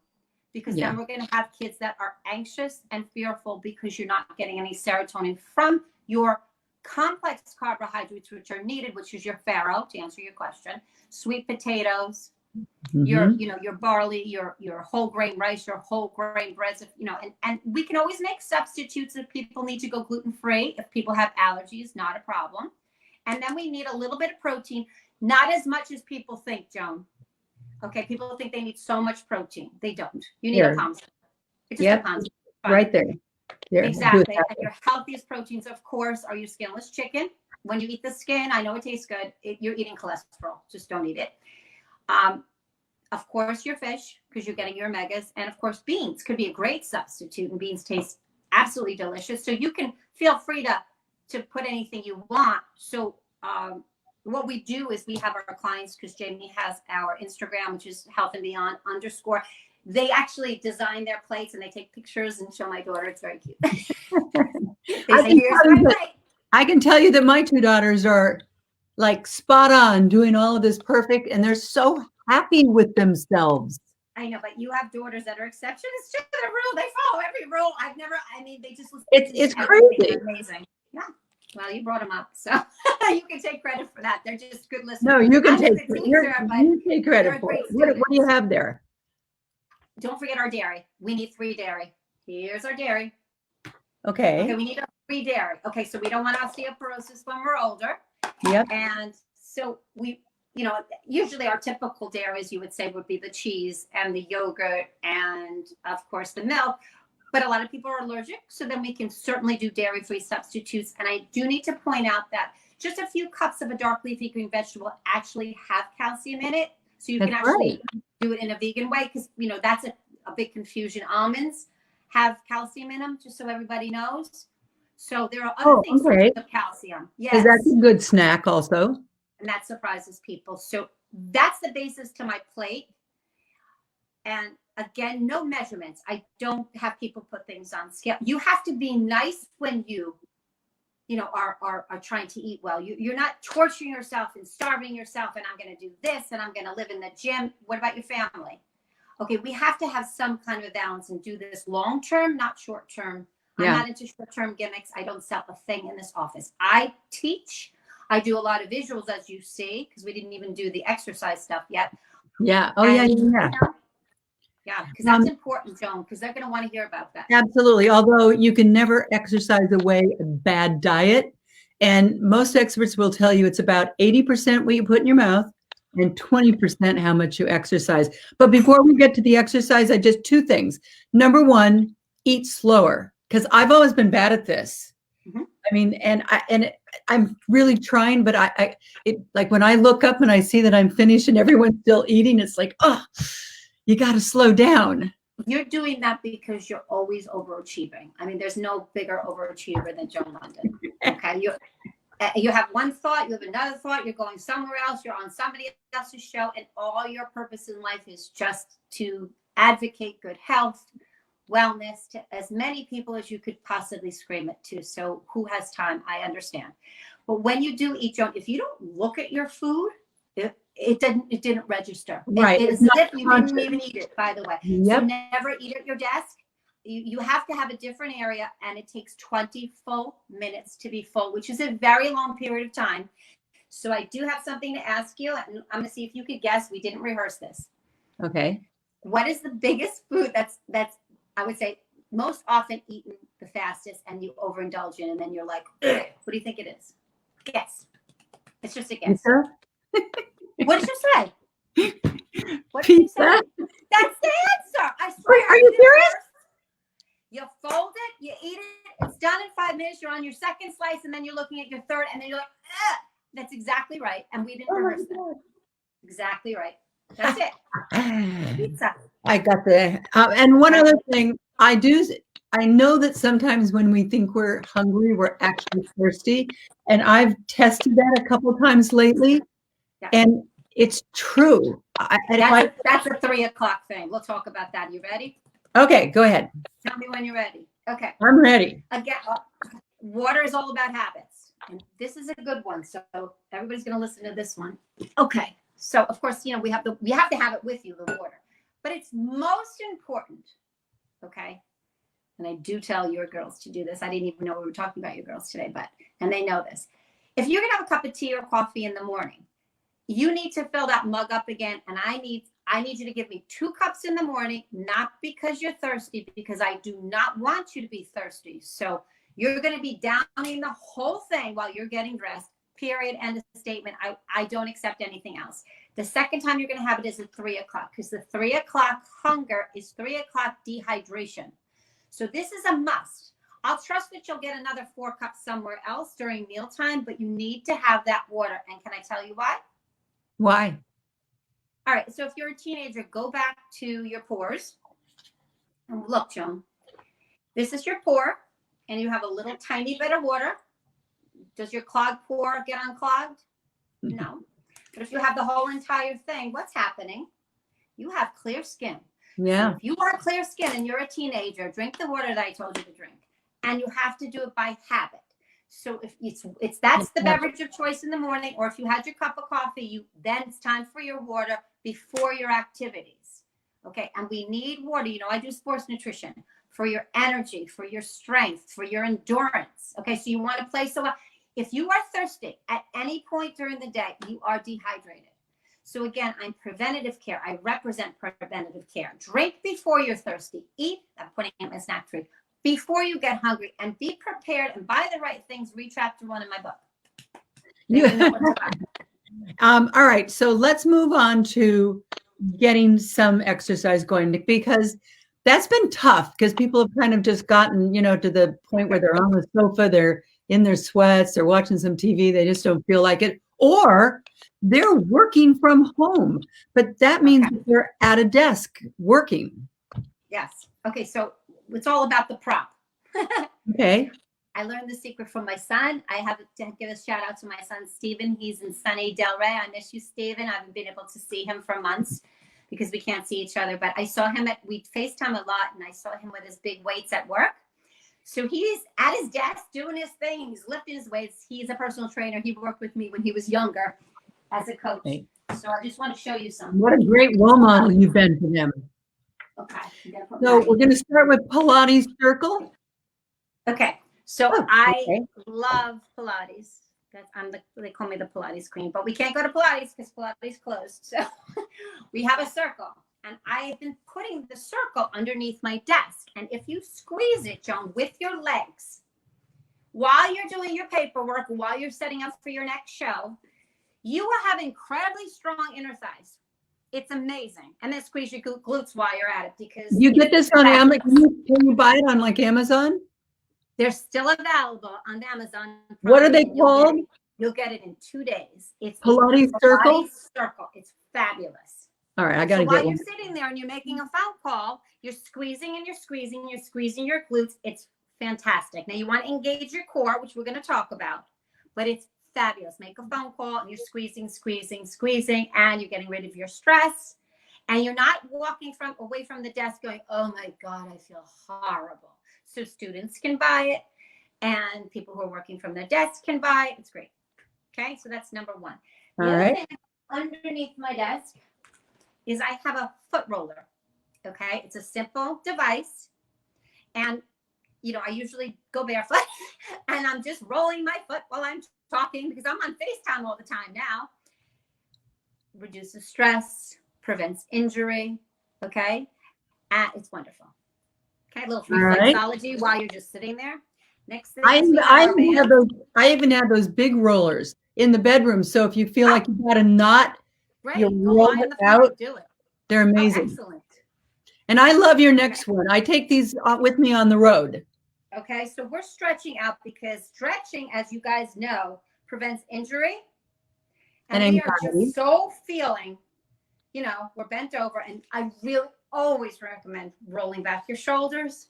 Because then we're going to have kids that are anxious and fearful because you're not getting any serotonin from your complex carbohydrates, which are needed, which is your farro, to answer your question, sweet potatoes, your barley, your whole grain rice, your whole grain breads, and we can always make substitutes if people need to go gluten-free. If people have allergies, not a problem. And then we need a little bit of protein, not as much as people think, Joan. Okay, people think they need so much protein. They don't. You need a pound. It's just a pound. Right there. Exactly. And your healthiest proteins, of course, are your skinless chicken. When you eat the skin, I know it tastes good. You're eating cholesterol. Just don't eat it. Of course, your fish, because you're getting your omegas. And of course, beans could be a great substitute. And beans taste absolutely delicious. So you can feel free to put anything you want. So what we do is we have our clients, because Jamie has our Instagram, which is health and beyond _ they actually design their plates and they take pictures and show my daughter. It's very cute. They say, here's my plate. I can tell you that my 2 daughters are like spot on, doing all of this perfect, and they're so happy with themselves. I know, but you have daughters that are exceptions to the rule. They follow every rule. They just listen It's to everything. crazy. They're amazing. Yeah. Well, you brought them up, so you can take credit for that. They're just good listeners. No, you can I was take a teacher, but you take they're credit a for it. great What do you have there? Don't forget our dairy. We need 3 dairy. Here's our dairy. Okay. Okay, we need 3 dairy. Okay, so we don't want osteoporosis when we're older. Yep. And so we, usually our typical dairies, you would say, would be the cheese and the yogurt and, of course, the milk. But a lot of people are allergic, so then we can certainly do dairy-free substitutes. And I do need to point out that just a few cups of a dark leafy green vegetable actually have calcium in it. So you can actually do it in a vegan way because, that's a big confusion. Almonds have calcium in them, just so everybody knows. So there are other things with calcium. Yes. Is that a good snack also? And that surprises people. So that's the basis to my plate. And again, no measurements. I don't have people put things on scale. You have to be nice when you are trying to eat well. You're not torturing yourself and starving yourself and I'm going to do this and I'm going to live in the gym. What about your family? Okay, we have to have some kind of a balance and do this long term, not short term. Yeah. I'm not into short term gimmicks. I don't sell a thing in this office. I teach. I do a lot of visuals, as you see, because we didn't even do the exercise stuff yet. Yeah. Oh, yeah. Yeah, because that's important, Joan, because they're going to want to hear about that. Absolutely. Although you can never exercise away a bad diet. And most experts will tell you it's about 80% what you put in your mouth and 20% how much you exercise. But before we get to the exercise, 2 things. Number 1, eat slower, because I've always been bad at this. Mm-hmm. I mean, I'm really trying, but like when I look up and I see that I'm finished and everyone's still eating, it's like, oh, you got to slow down. You're doing that because you're always overachieving. I mean, there's no bigger overachiever than Joan Lunden. Okay. You have one thought, you have another thought, you're going somewhere else, you're on somebody else's show, and all your purpose in life is just to advocate good health, wellness to as many people as you could possibly scream it to. So who has time? I understand. But when you do eat, Joan, if you don't look at your food, it didn't register. Right. It is as if you didn't even eat it, by the way. Yep. So never eat at your desk. You have to have a different area, and it takes 20 full minutes to be full, which is a very long period of time. So I do have something to ask you, and I'm going to see if you could guess. We didn't rehearse this. Okay. What is the biggest food that's I would say most often eaten the fastest, and you overindulge in, and then you're like, ugh. What do you think it is? Guess. It's just a guess. Pizza? What did you say? What did you say? That's the answer. I swear. Are you serious? You fold it, you eat it, it's done in 5 minutes, you're on your second slice, and then you're looking at your third, and then you're like, ugh. That's exactly right. And we didn't rehearse that. Exactly right. That's it. Pizza. I got the, and one other thing, I know that sometimes when we think we're hungry, we're actually thirsty. And I've tested that a couple of times lately. Yeah. And it's true. That's a 3 o'clock thing. We'll talk about that. You ready? Okay, go ahead. Tell me when you're ready. Okay. I'm ready. Again, water is all about habits. And this is a good one. So everybody's going to listen to this one. Okay. So, of course, we have to have it with you, the water. But it's most important, okay? And I do tell your girls to do this. I didn't even know we were talking about your girls today, and they know this. If you're going to have a cup of tea or coffee in the morning, you need to fill that mug up again, and I need you to give me 2 cups in the morning, not because you're thirsty, because I do not want you to be thirsty. So you're going to be downing the whole thing while you're getting dressed, period, end of statement. I don't accept anything else. The second time you're going to have it is at 3 o'clock, because the 3 o'clock hunger is 3 o'clock dehydration. So this is a must. I'll trust that you'll get another 4 cups somewhere else during mealtime, but you need to have that water. And can I tell you why? Why? All right. So if you're a teenager, go back to your pores. And look, Joan, this is your pore, and you have a little tiny bit of water. Does your clogged pore get unclogged? No. But if you have the whole entire thing, what's happening? You have clear skin. Yeah. So if you want clear skin and you're a teenager, drink the water that I told you to drink. And you have to do it by habit. So if that's the beverage of choice in the morning, or if you had your cup of coffee, then it's time for your water before your activities. Okay, and we need water. I do sports nutrition for your energy, for your strength, for your endurance. Okay, so you want to play so well. If you are thirsty at any point during the day, you are dehydrated. So again, I'm preventative care. I represent preventative care. Drink before you're thirsty. Eat, I'm putting in my snack food, before you get hungry, and be prepared and buy the right things. Read chapter 1 in my book. All right, so let's move on to getting some exercise going, because that's been tough, because people have kind of just gotten, to the point where they're on the sofa, they're in their sweats, they're watching some TV, they just don't feel like it, or they're working from home, but that means that they're at a desk working. Yes. Okay, so it's all about the prop. Okay. I learned the secret from my son. I have to give a shout out to my son, Steven. He's in sunny Delray. I miss you, Steven. I haven't been able to see him for months because we can't see each other. But I saw him we FaceTime a lot, and I saw him with his big weights at work. So he's at his desk doing his thing. He's lifting his weights. He's a personal trainer. He worked with me when he was younger as a coach. Okay. So I just want to show you something. What a great role model you've been to them. Okay. So we're going to start with Pilates Circle. Okay. So I love Pilates. They call me the Pilates queen, but we can't go to Pilates because Pilates closed. So we have a circle, and I've been putting the circle underneath my desk. And if you squeeze it, Joan, with your legs, while you're doing your paperwork, while you're setting up for your next show, you will have incredibly strong inner thighs. It's amazing. And then squeeze your glutes while you're at it, because you get this on Amazon. Can you buy it on like Amazon? They're still available on Amazon. What are they called? You'll get it in 2 days. It's Pilates Circle? Pilates Circle. It's fabulous. All right, I got to get one. one. While you're sitting there and you're making a phone call, you're squeezing and you're squeezing your glutes. It's fantastic. Now you want to engage your core, which we're going to talk about, but it's fabulous. Make a phone call and you're squeezing, and you're getting rid of your stress. And you're not walking away from the desk going, oh my God, I feel horrible. So students can buy it, and people who are working from their desk can buy it. It's great. Okay, so that's number one. The other thing underneath my desk is I have a foot roller. Okay, it's a simple device, and I usually go barefoot, and I'm just rolling my foot while I'm talking because I'm on FaceTime all the time now. Reduces stress, prevents injury. Okay, and it's wonderful. Okay, a little reflexology while you're just sitting there. Next thing I even have those big rollers in the bedroom. So if you feel like you got a knot, you roll it out. They're amazing. Excellent. And I love your next one. I take these with me on the road. Okay, so we're stretching out because stretching, as you guys know, prevents injury. And we are just so feeling, we're bent over. And I really always recommend rolling back your shoulders,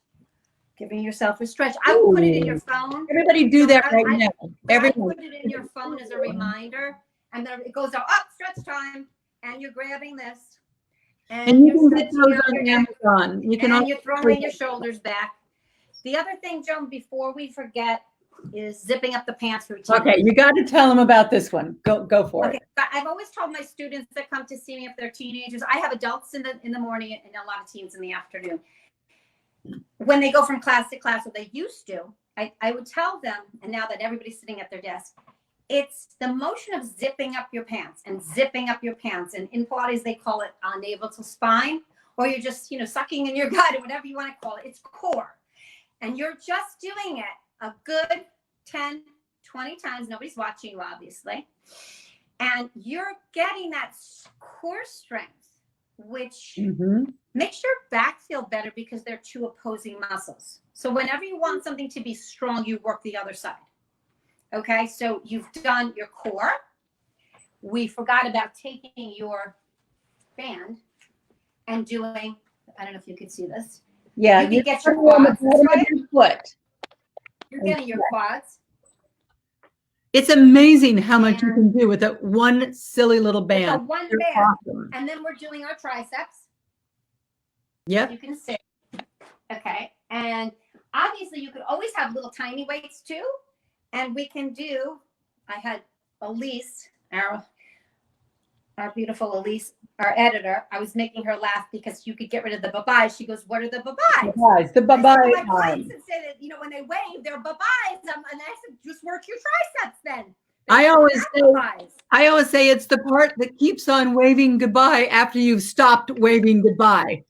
giving yourself a stretch. I would put it in your phone. Everybody do that right now. Everyone put it in your phone as a reminder, and then it goes out, stretch time, and you're grabbing this. And you can get those on Amazon. You're throwing your shoulders back. The other thing, Joan, before we forget, is zipping up the pants routine. Okay, you got to tell them about this one. Go for it. I've always told my students that come to see me if they're teenagers. I have adults in the morning and a lot of teens in the afternoon. When they go from class to class, what they used to, I would tell them, and now that everybody's sitting at their desk, it's the motion of zipping up your pants and zipping up your pants. And in Pilates, they call it navel to spine, or you're just, sucking in your gut or whatever you want to call it. It's core. And you're just doing it a good 10, 20 times. Nobody's watching you, obviously. And you're getting that core strength, which makes your back feel better because they're two opposing muscles. So whenever you want something to be strong, you work the other side. Okay, so you've done your core. We forgot about taking your band and doing, I don't know if you could see this. Yeah, you can get your quads this way. Your foot. You're getting your quads. It's amazing how much you can do with that one silly little band. It's a one band. Awesome. And then we're doing our triceps. Yep. You can see. Okay. And obviously you could always have little tiny weights too. And we can do, I had Elise, our beautiful Elise, our editor, I was making her laugh because you could get rid of the bye-byes. She goes, what are the bye-byes? Bye-byes, the I said, bye-bye. my clients would say that, when they wave, they're bye-byes. And I said, just work your triceps then. I always say it's the part that keeps on waving goodbye after you've stopped waving goodbye.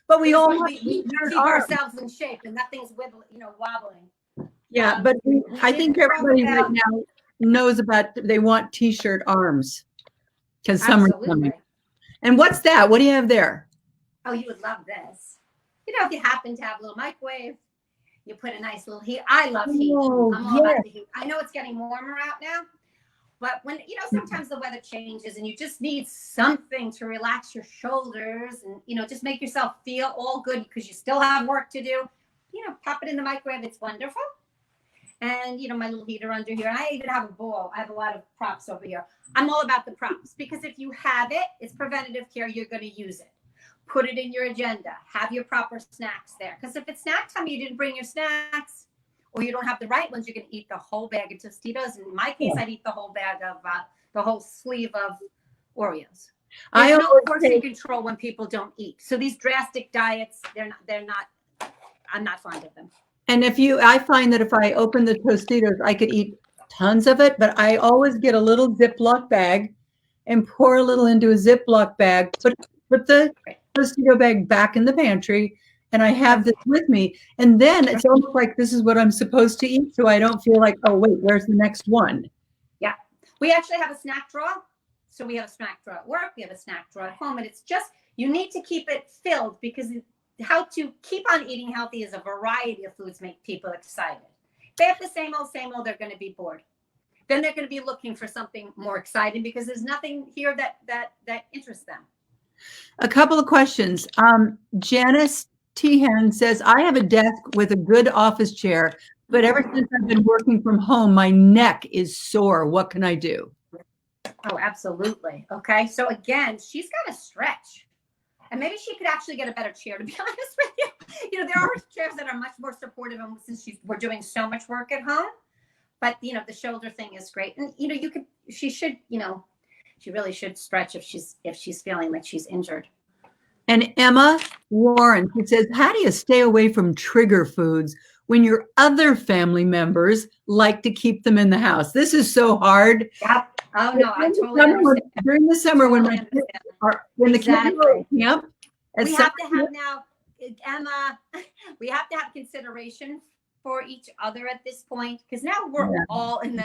But we all we keep ourselves in shape and nothing's wobbling. Yeah, but I think everybody right now knows about, they want t-shirt arms because summer's coming. And what's that? What do you have there? Oh, you would love this. If you happen to have a little microwave, you put a nice little heat. I love heat. I'm all about the heat. I know it's getting warmer out now, but when, sometimes the weather changes and you just need something to relax your shoulders and, just make yourself feel all good because you still have work to do, pop it in the microwave. It's wonderful. And, my little heater under here. And I even have a bowl. I have a lot of props over here. I'm all about the props because if you have it, it's preventative care. You're going to use it. Put it in your agenda. Have your proper snacks there. Because if it's snack time, you didn't bring your snacks or you don't have the right ones, you're going to eat the whole bag of Tostitos. In my case, I'd eat the whole bag of, the whole sleeve of Oreos. There's no portion control when people don't eat. So these drastic diets, I'm not fond of them. And I find that if I open the Tostitos, I could eat tons of it, but I always get a little Ziploc bag and pour a little into a Ziploc bag, put the Tostito bag back in the pantry, and I have this with me. And then it's almost like this is what I'm supposed to eat, so I don't feel like, oh, wait, where's the next one? Yeah. We actually have a snack drawer. So we have a snack drawer at work. We have a snack drawer at home. And it's just, you need to keep it filled because how to keep on eating healthy is a variety of foods make people excited. If they have the same old, they're going to be bored. Then they're going to be looking for something more exciting because there's nothing here that interests them. A couple of questions. Janice Tehan says, I have a desk with a good office chair, but ever since I've been working from home, my neck is sore. What can I do? Oh, absolutely. Okay. So again, she's got to stretch. And maybe she could actually get a better chair, to be honest with you. There are chairs that are much more supportive since we're doing so much work at home. But, the shoulder thing is great. And, she really should stretch if she's feeling like she's injured. And Emma Warren, who says, how do you stay away from trigger foods when your other family members like to keep them in the house? This is so hard. Yep. Oh, no, I totally understand. During the summer when the kids are at camp. We have to have now, Emma, we have to have consideration for each other at this point because now we're all in the,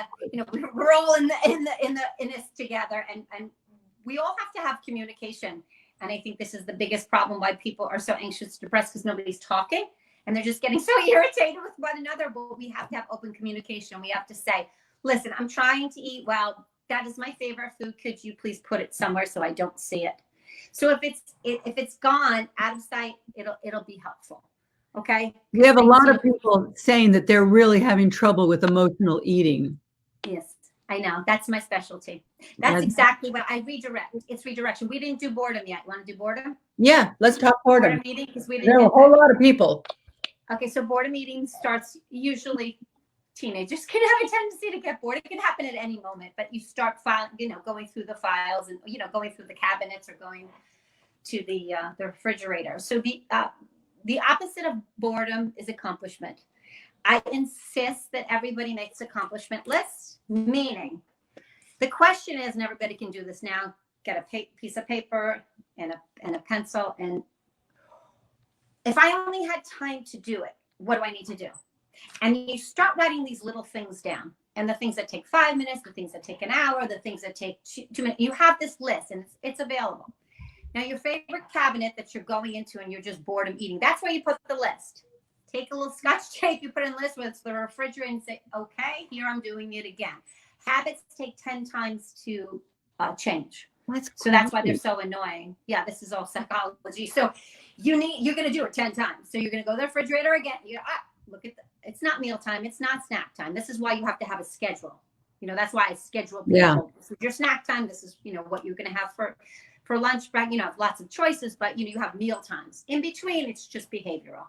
we're all in this together and we all have to have communication. And I think this is the biggest problem why people are so anxious, depressed because nobody's talking and they're just getting so irritated with one another. But we have to have open communication. We have to say, listen, I'm trying to eat well. That is my favorite food. Could you please put it somewhere so I don't see it? So if it's gone out of sight, it'll be helpful. Okay. We have a lot of people saying that they're really having trouble with emotional eating. Yes, I know. That's my specialty. That's exactly what I redirect. It's redirection. We didn't do boredom yet. You want to do boredom? Yeah, let's talk boredom. Eating, because there are a whole lot of people. Okay, so boredom eating starts usually. Teenagers can have a tendency to get bored. It can happen at any moment, but you start going through the files and, going through the cabinets or going to the refrigerator. So the opposite of boredom is accomplishment. I insist that everybody makes accomplishment lists, meaning the question is, and everybody can do this now, get a piece of paper and a pencil. And if I only had time to do it, what do I need to do? And you start writing these little things down and the things that take 5 minutes, the things that take an hour, the things that take 2 minutes. You have this list and it's available. Now, your favorite cabinet that you're going into and you're just bored of eating, that's where you put the list. Take a little Scotch tape, you put it in the list where it's the refrigerator and say, okay, here I'm doing it again. Habits take 10 times to change. So that's why they're so annoying. Yeah, this is all psychology. So you're going to do it 10 times. So you're going to go to the refrigerator again. Look at it's not mealtime. It's not snack time. This is why you have to have a schedule. That's why I schedule people. Yeah. This is your snack time. This is, what you're going to have for lunch, lots of choices, but you have meal times. In between, it's just behavioral.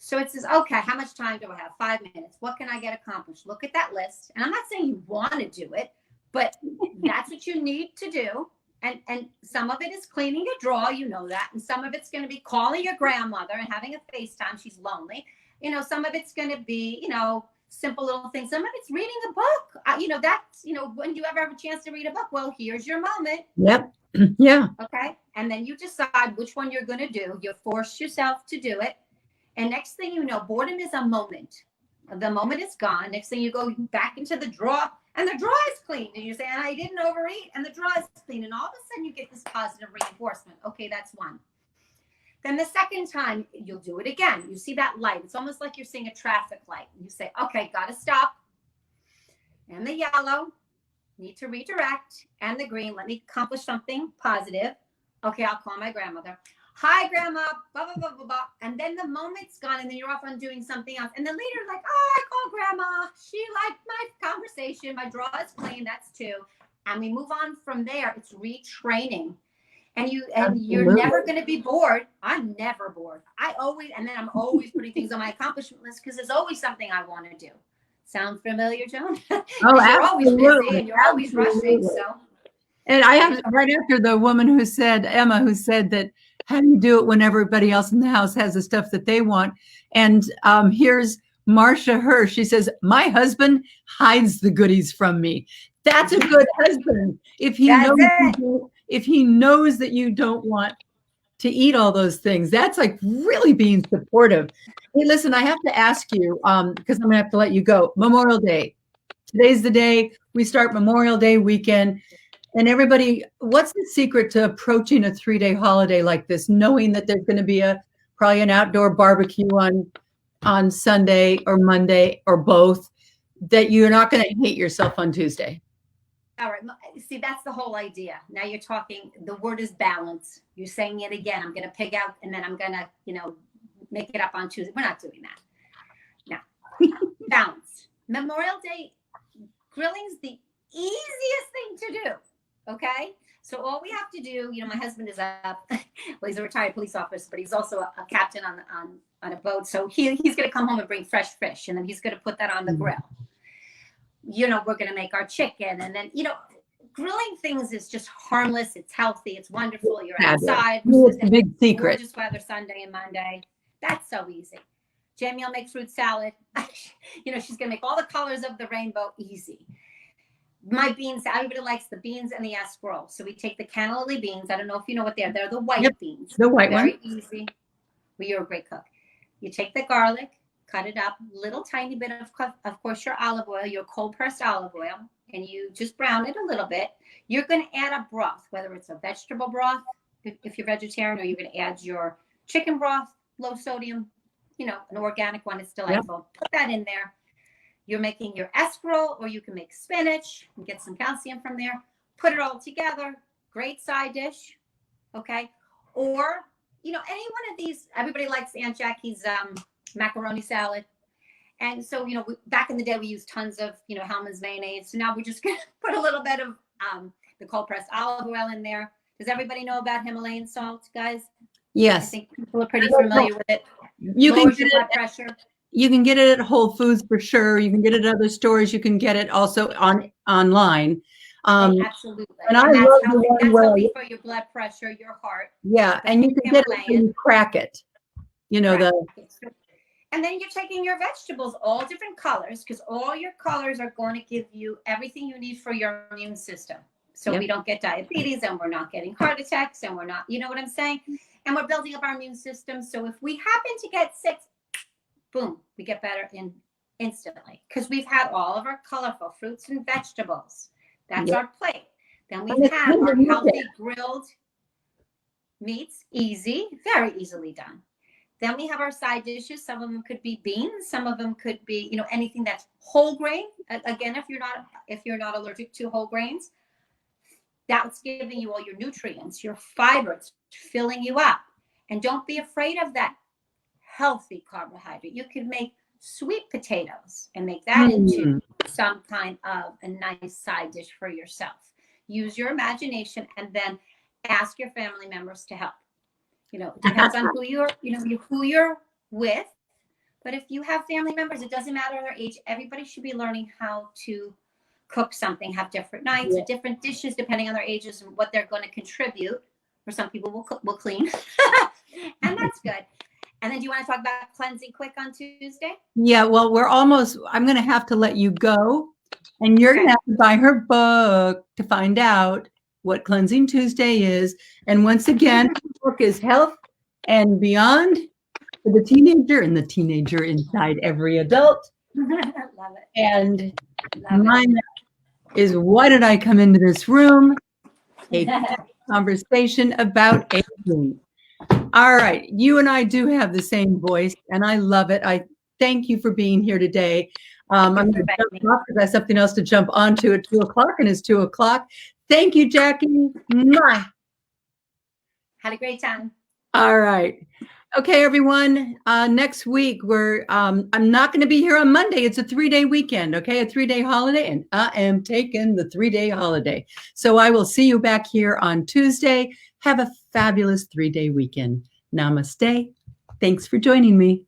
So it says, okay, how much time do I have? 5 minutes. What can I get accomplished? Look at that list. And I'm not saying you want to do it, but that's what you need to do. And some of it is cleaning your drawer, you know that. And some of it's going to be calling your grandmother and having a FaceTime. She's lonely. You know, some of it's going to be, you know, simple little things. Some of it's reading a book. You know, that's, you know, when do you ever have a chance to read a book? Well, here's your moment. Yep. Yeah. Okay. And then you decide which one you're going to do. You force yourself to do it. And next thing you know, boredom is a moment. The moment is gone. Next thing you go back into the drawer and the drawer is clean. And you say, and I didn't overeat and the drawer is clean. And all of a sudden you get this positive reinforcement. Okay, that's one. Then the second time you'll do it again. You see that light. It's almost like you're seeing a traffic light. You say, okay, got to stop. And the yellow, need to redirect. And the green, let me accomplish something positive. Okay, I'll call my grandmother. Hi, grandma, blah, blah, blah, blah, blah. And then the moment's gone and then you're off on doing something else. And then later, like, oh, I called grandma. She liked my conversation. My drawer is clean. That's two. And we move on from there. It's retraining. And you're never going to be bored. I'm never bored. I'm always putting things on my accomplishment list because there's always something I want to do. Sound familiar, Joan? Oh, you're always busy and you're always absolutely. rushing. So. And I have right after the woman who said, Emma, who said that, how do you do it when everybody else in the house has the stuff that they want? And here's Marcia Hirsch. She says, my husband hides the goodies from me. That's a good husband. If he knows that you don't want to eat all those things, that's like really being supportive. Hey, listen, I have to ask you, because I'm gonna have to let you go. Memorial Day. Today's the day we start Memorial Day weekend. And everybody, what's the secret to approaching a 3-day holiday like this, knowing that there's going to be probably an outdoor barbecue on Sunday or Monday or both, that you're not going to hate yourself on Tuesday? All right. See, that's the whole idea. Now you're talking, the word is balance. You're saying it again. I'm going to pig out and then I'm going to, you know, make it up on Tuesday. We're not doing that. No. Balance. Memorial Day grilling's the easiest thing to do. Okay. So all we have to do, you know, my husband is well, he's a retired police officer, but he's also a captain on a boat. So he's going to come home and bring fresh fish and then he's going to put that on the grill. You know, we're going to make our chicken and then, you know, grilling things is just harmless. It's healthy. It's wonderful. You're outside. It's a big secret. Gorgeous weather Sunday and Monday. That's so easy. Jamie will make fruit salad. You know, she's going to make all the colors of the rainbow easy. My beans, everybody likes the beans and the escarole. So we take the cannellini beans. I don't know if you know what they are. They're the white beans. The white one. Very easy. Well, you're a great cook. You take the garlic, cut it up, little tiny bit of course, your olive oil, your cold pressed olive oil, and you just brown it a little bit. You're going to add a broth, whether it's a vegetable broth, if you're vegetarian, or you're going to add your chicken broth, low sodium, you know, an organic one. It's delightful. Yep. Put that in there. You're making your escarole, or you can make spinach and get some calcium from there. Put it all together. Great side dish. Okay. Or, you know, any one of these, everybody likes Aunt Jackie's macaroni salad. And so, you know, back in the day, we used tons of, you know, Hellman's mayonnaise. So now we're just going to put a little bit of the cold pressed olive oil in there. Does everybody know about Himalayan salt, guys? Yes. I think people are pretty familiar with it. You can get blood pressure. You can get it at Whole Foods for sure. You can get it at other stores. You can get it also online. Absolutely. And I love the one where healthy for your blood pressure, your heart. Yeah, and you can get it when you crack it. You know, and then you're taking your vegetables, all different colors, because all your colors are going to give you everything you need for your immune system. So we don't get diabetes and we're not getting heart attacks and we're not, you know what I'm saying? And we're building up our immune system. So if we happen to get sick, boom, we get better instantly because we've had all of our colorful fruits and vegetables. That's our plate. Then we have our healthy grilled meats, very easily done. Then we have our side dishes. Some of them could be beans. Some of them could be, you know, anything that's whole grain. Again, if you're not allergic to whole grains, that's giving you all your nutrients, your fibers, filling you up. And don't be afraid of that healthy carbohydrate. You could make sweet potatoes and make that into some kind of a nice side dish for yourself. Use your imagination and then ask your family members to help. You know, it depends on who you're with. But if you have family members, it doesn't matter their age. Everybody should be learning how to cook something, have different nights or different dishes depending on their ages and what they're going to contribute. For some people, will clean, and that's good. And then, do you want to talk about cleansing quick on Tuesday? Yeah, well, I'm going to have to let you go, and you're going to have to buy her book to find out what Cleansing Tuesday is. And once again, the book is Health and Beyond for the teenager and the teenager inside every adult. Love it. And mine is, why did I come into this room? A conversation about aging. All right. You and I do have the same voice, and I love it. I thank you for being here today. I'm going to jump off because I have something else to jump onto at 2:00, and it's 2:00. Thank you, Jackie. Mwah. Had a great time. All right. Okay, everyone. Next week, I'm not going to be here on Monday. It's a 3-day weekend, okay? A 3-day holiday, and I am taking the 3-day holiday. So I will see you back here on Tuesday. Have a fabulous 3-day weekend. Namaste. Thanks for joining me.